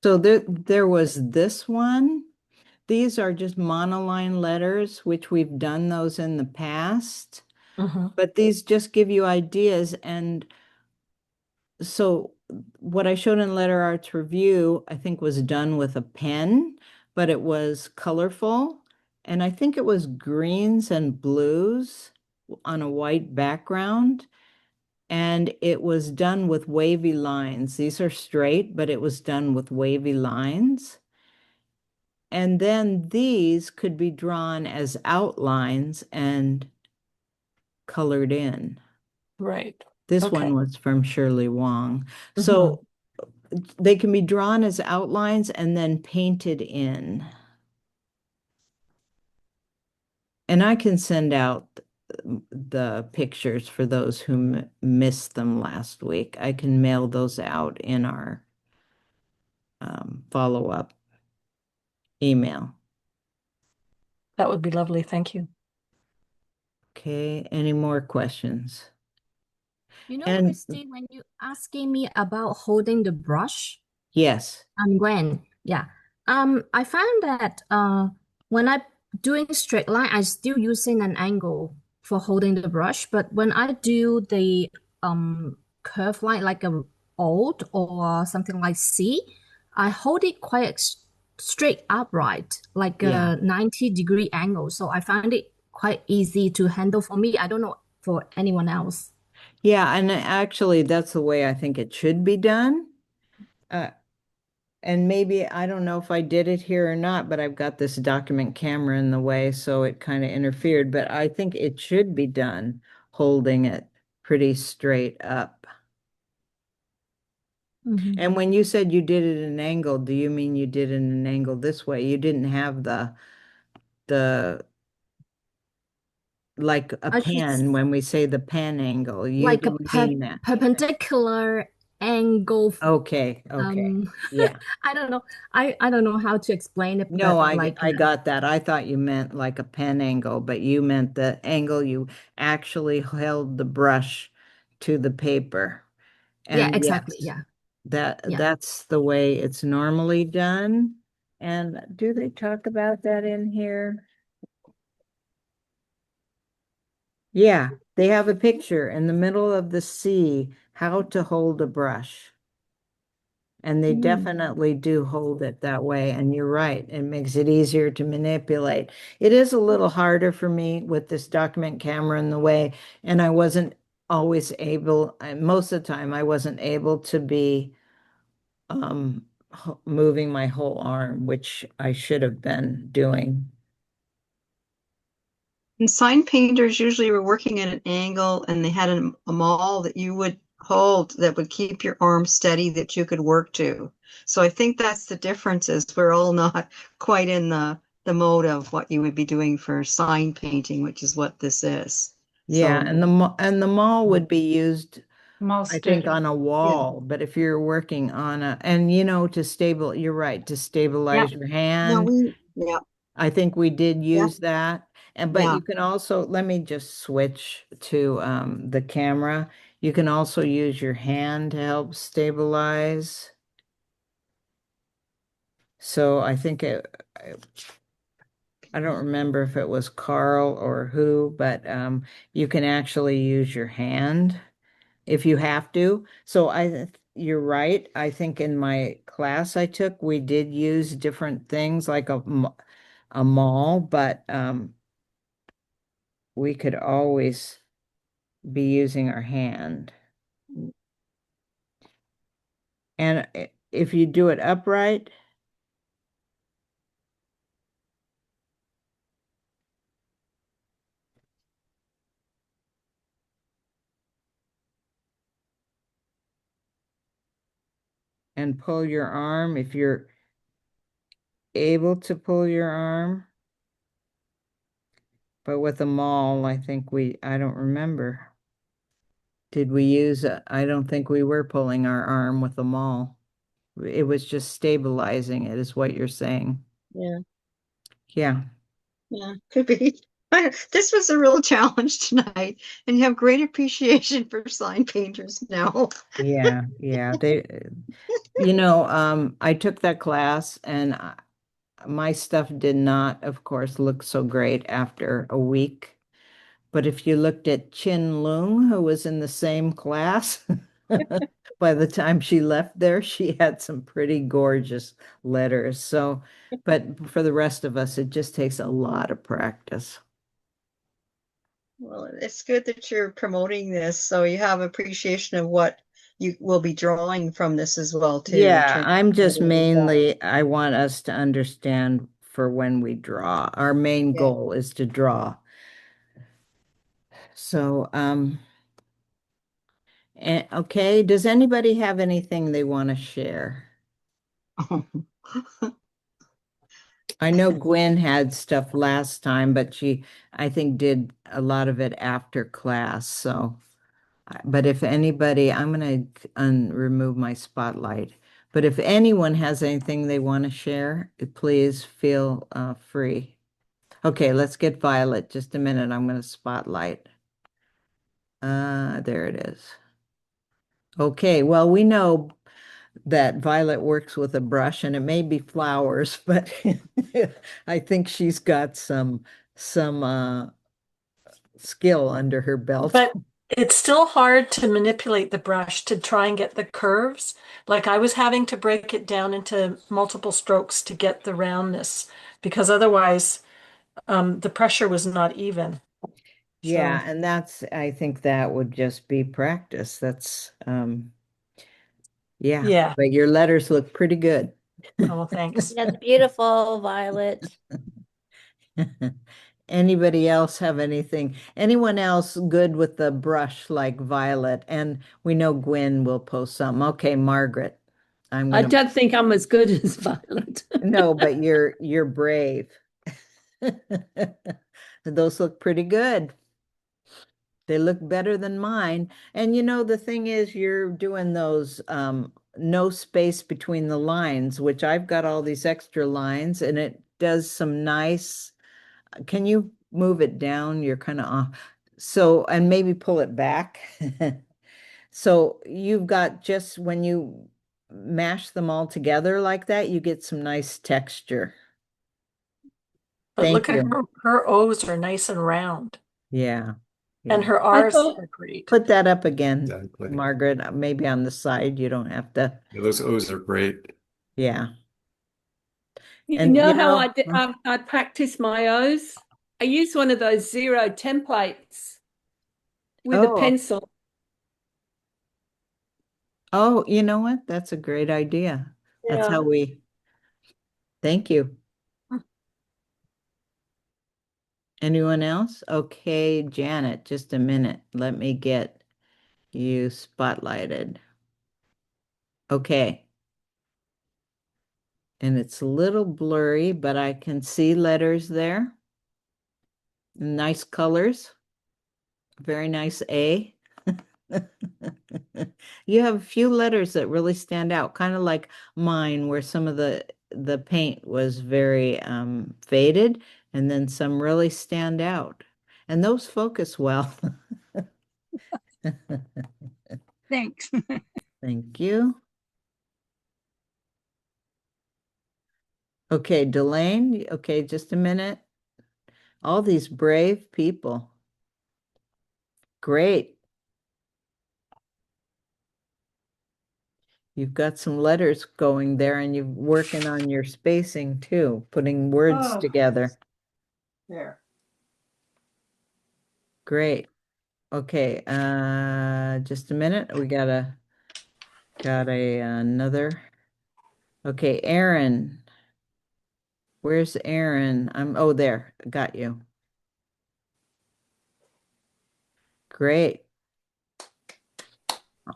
So there was this one. These are just monoline letters, which we've done those in the past, Mhm. but these just give you ideas. And so what I showed in Letter Arts Review, I think was done with a pen, but it was colorful. And I think it was greens and blues on a white background. And it was done with wavy lines. These are straight, but it was done with wavy lines. And then these could be drawn as outlines and colored in. Right. This Okay. one was from Shirley Wong. Mhm. So they can be drawn as outlines and then painted in. And I can send out the pictures for those who missed them last week. I can mail those out in our follow-up email. That would be lovely. Thank you. Okay, any more questions? You know, And Kristi, when you asking me about holding the brush, yes, Gwen, yeah. I found that when I doing straight line, I still using an angle for holding the brush, but when I do the curve line like a old or something like C, I hold it quite straight upright, like yeah. a 90-degree angle. So I found it quite easy to handle for me. I don't know for anyone else. Yeah, and actually that's the way I think it should be done. Uh, and maybe, I don't know if I did it here or not, but I've got this document camera in the way, so it kind of interfered, but I think it should be done holding it pretty straight up. Mhm. And when you said you did it at an angle, do you mean you did it at an angle this way? You didn't have the like a I just pen, when we say the pen angle, you like a didn't mean that. perpendicular angle. Okay, okay. Um, Yeah. I don't know. I don't know how to explain it, No, but I like I got that. I thought you meant like a pen angle, but you meant the angle you actually held the brush to the paper. yeah, And exactly. yes, Yeah, yeah. that's the way it's normally done. And do they talk about that in here? Yeah, they have a picture in the middle of the sea, how to hold a brush. And they Mm. definitely do hold it that way. And you're right, it makes it easier to manipulate. It is a little harder for me with this document camera in the way, and I wasn't always able, most of the time, I wasn't able to be moving my whole arm, which I should have been doing. And sign painters usually were working at an angle and they had a maul that you would hold that would keep your arm steady that you could work to. So I think that's the difference is we're all not quite in the mode of what you would be doing for sign painting, which is what this is. Yeah, So and the mall would be used, Mall I think, stood. on a wall, but if you're working on and to you're right, to yeah, stabilize your no, hand. yeah, I think we did yeah, use that. But yeah. you can also, let me just switch to the camera. You can also use your hand to help stabilize. So I think I don't remember if it was Carl or who, but you can actually use your hand if you have to. So you're right. I think in my class I took, we did use different things like a maul, but we could always be using our hand. And if you do it upright, and pull your arm, if you're able to pull your arm. But with a maul, I don't remember. Did we use, I don't think we were pulling our arm with a maul. It was just stabilizing it, is what you're saying. Yeah, Yeah. yeah, could be. This was a real challenge tonight, and you have great appreciation for sign painters now. Yeah, yeah. I took that class and my stuff did not, of course, look so great after a week. But if you looked at Chin Lung, who was in the same class, by the time she left there, she had some pretty gorgeous letters. So, but for the rest of us, it just takes a lot of practice. Well, it's good that you're promoting this, so you have appreciation of what you will be drawing from this as well, too. in Yeah, terms I'm of just what it is. mainly, I want us to understand for when we draw. Our main Yeah. goal is to draw. So, okay, does anybody have anything they want to share? I know Gwen had stuff last time, but she, I think, did a lot of it after class. So, but if anybody, I'm going to remove my spotlight. But if anyone has anything they want to share, please feel free. Okay, let's get Violet. Just a minute. I'm going to spotlight. There it is. Okay, well, we know that Violet works with a brush and it may be flowers, but I think she's got some skill under her belt. But it's still hard to manipulate the brush to try and get the curves. Like I was having to break it down into multiple strokes to get the roundness because otherwise the pressure was not even. Yeah, So, and I think that would just be practice. Yeah, yeah. but your letters look pretty good. Oh, thanks. That's beautiful, Violet. Anybody else have anything? Anyone else good with the brush like Violet? And we know Gwen will post some. Okay, Margaret. I don't think I'm as good as Violet. No, but you're brave. Those look pretty good. They look better than mine. And the thing is, you're doing those no space between the lines, which I've got all these extra lines, and it does some nice. Can you move it down? You're kind of off. So, and maybe pull it back. So you've got just when you mash them all together like that, you get some nice texture. But Thank look at you. her O's are nice and round. Yeah. And Yeah. her I R's thought, are great. Put that up again, Exactly. Margaret. Maybe on the side. You don't have to. Yeah, those O's are great. Yeah. you And know how I practice my O's? I use one of those zero templates with a oh, pencil. you know what? That's a great idea. That's Yeah. how thank you. Anyone else? Okay, Janet, just a minute. Let me get you spotlighted. Okay. And it's a little blurry, but I can see letters there. Nice colors. Very nice A. You have a few letters that really stand out, kind of like mine, where some of the paint was very faded, and then some really stand out. And those focus well. Thanks. Thank you. Okay, Delane. Okay, just a minute. All these brave people. Great. You've got some letters going there and you're working on your spacing too, putting words Oh. together. There. Great. Okay, just a minute. We gotta Got another. Okay, Aaron. Where's Aaron? Oh, there. Got you. Great.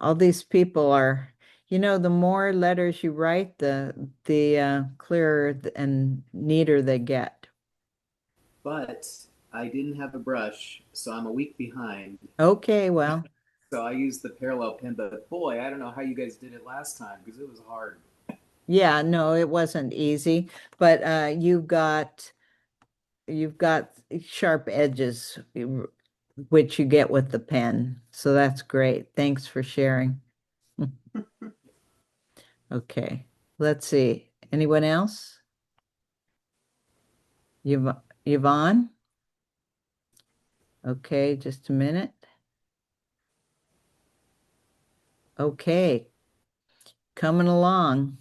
All these people are, the more letters you write, the clearer and neater they get. But I didn't have a brush, so I'm a week behind. Okay, well, So I used the parallel pen, but boy, I don't know how you guys did it last time because it was hard. yeah, no, it wasn't easy, but you've got sharp edges, which you get with the pen. So that's great. Thanks for sharing. Okay, let's see. Anyone else? Yvonne? Okay, just a minute. Okay, coming along.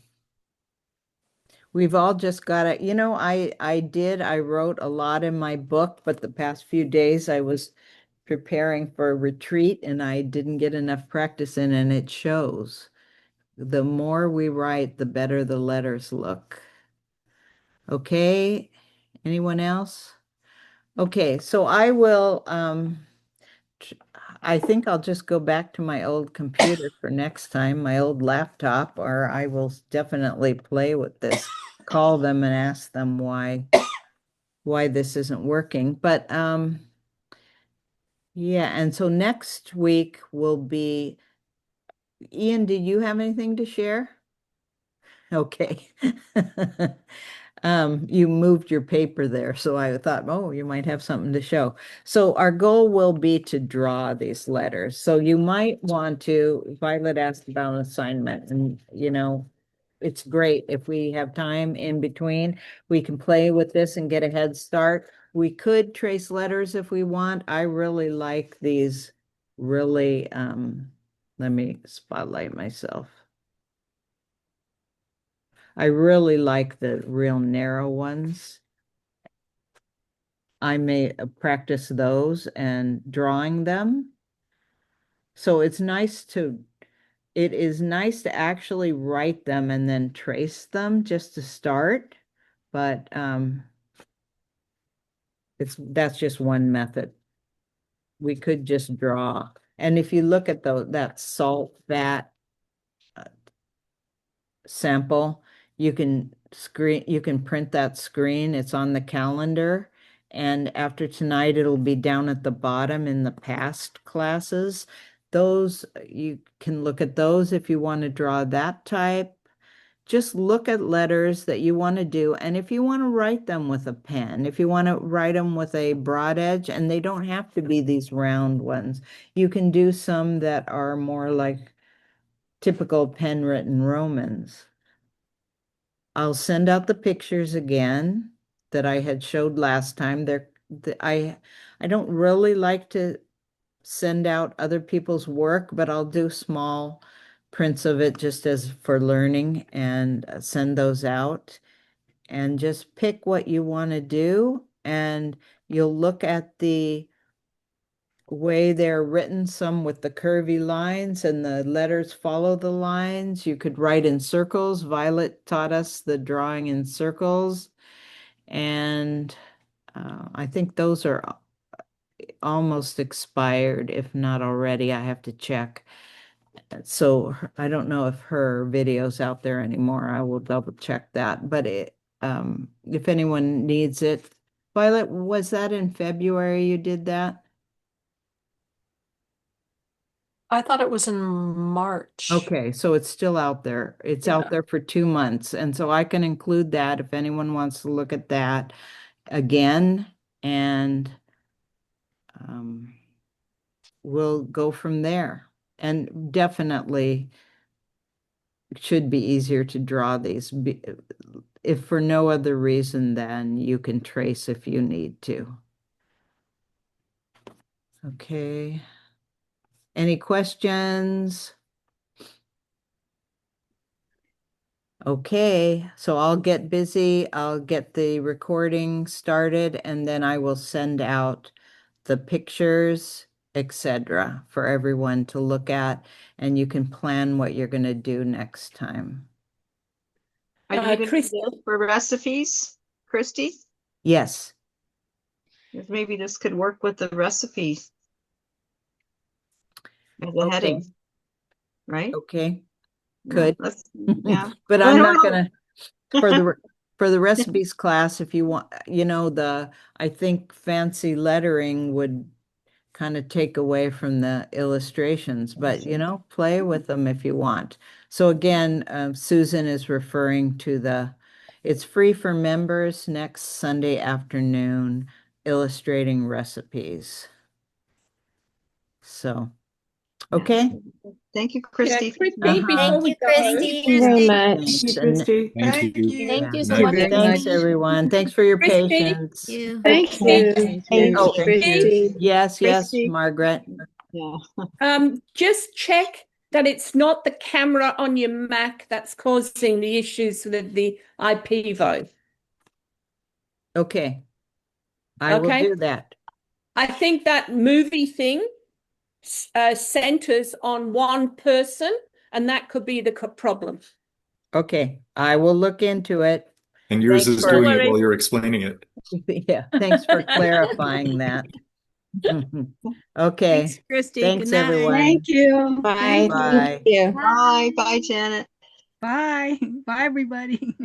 We've all just got to, I wrote a lot in my book, but the past few days I was preparing for a retreat and I didn't get enough practice in, and it shows. The more we write, the better the letters look. Okay, anyone else? Okay, so I think I'll just go back to my old computer for next time, my old laptop, or I will definitely play with this, call them and ask them why this isn't working. But yeah, and so next week will be, Ian, did you have anything to share? Okay. You moved your paper there, so I thought, oh, you might have something to show. So our goal will be to draw these letters. So you might want to, Violet asked about an assignment, and it's great if we have time in between, we can play with this and get a head start. We could trace letters if we want. I really like these really, let me spotlight myself. I really like the real narrow ones. I may practice those and drawing them. So it is nice to actually write them and then trace them just to start. But that's just one method. We could just draw. And if you look at that salt vat sample, you can print that screen. It's on the calendar. And after tonight, it'll be down at the bottom in the past classes. Those, you can look at those if you want to draw that type. Just look at letters that you want to do. And if you want to write them with a pen, if you want to write them with a broad edge, and they don't have to be these round ones, you can do some that are more like typical pen written Romans. I'll send out the pictures again that I had showed last time. I don't really like to send out other people's work, but I'll do small prints of it just as for learning and send those out. And just pick what you want to do, and you'll look at the way they're written, some with the curvy lines and the letters follow the lines. You could write in circles. Violet taught us the drawing in circles. And I think those are almost expired, if not already. I have to check. So I don't know if her video's out there anymore. I will double check that. But if anyone needs it, Violet, was that in February you did that? I thought it was in March. Okay, so it's still out there. It's out there for 2 months. And so I can include that if anyone wants to look at that again. And we'll go from there. And definitely it should be easier to draw these, if for no other reason than you can trace if you need to. Okay. Any questions? Okay, so I'll get busy. I'll get the recording started, and then I will send out the pictures etc. for everyone to look at, and you can plan what you're going to do next time. Are you going to Kristi, do this for recipes, Kristi? Yes. If maybe this could work with the recipes as a Okay. heading, right? Okay. Yeah, Good. yeah. But I I'm don't not know. gonna for the recipes class, if you want, I think fancy lettering would kind of take away from the illustrations, but play with them if you want. So again, Susan is referring to it's free for members next Sunday afternoon, illustrating recipes. So, okay. Thank you, yeah, Kristi. Kristi, before Thank we you, go, Kristi. Thank you very much. Thanks. Kristi. Thank you. Thank you so Night. much. very Thanks, much. everyone. Thanks for your Kristi, patience. You. Thank you. Kristi, Thank Oh, you, thank you. Kristi. Yes, Kristi. Margaret. Yeah. just check that it's not the camera on your Mac that's causing the issues with the IP vote. Okay. I will Okay. do that. I think that movie thing centers on one person, and that could be the problem. Okay. I will look into it. And yours Thanks is for- doing No it worries. while you're explaining it. Yeah. Thanks for clarifying that. Okay. Thanks, Kristi. Thanks, Good night. everyone. Thank you. Bye. Thank you. Bye. You. Bye. Bye, Janet. Bye. Bye, everybody.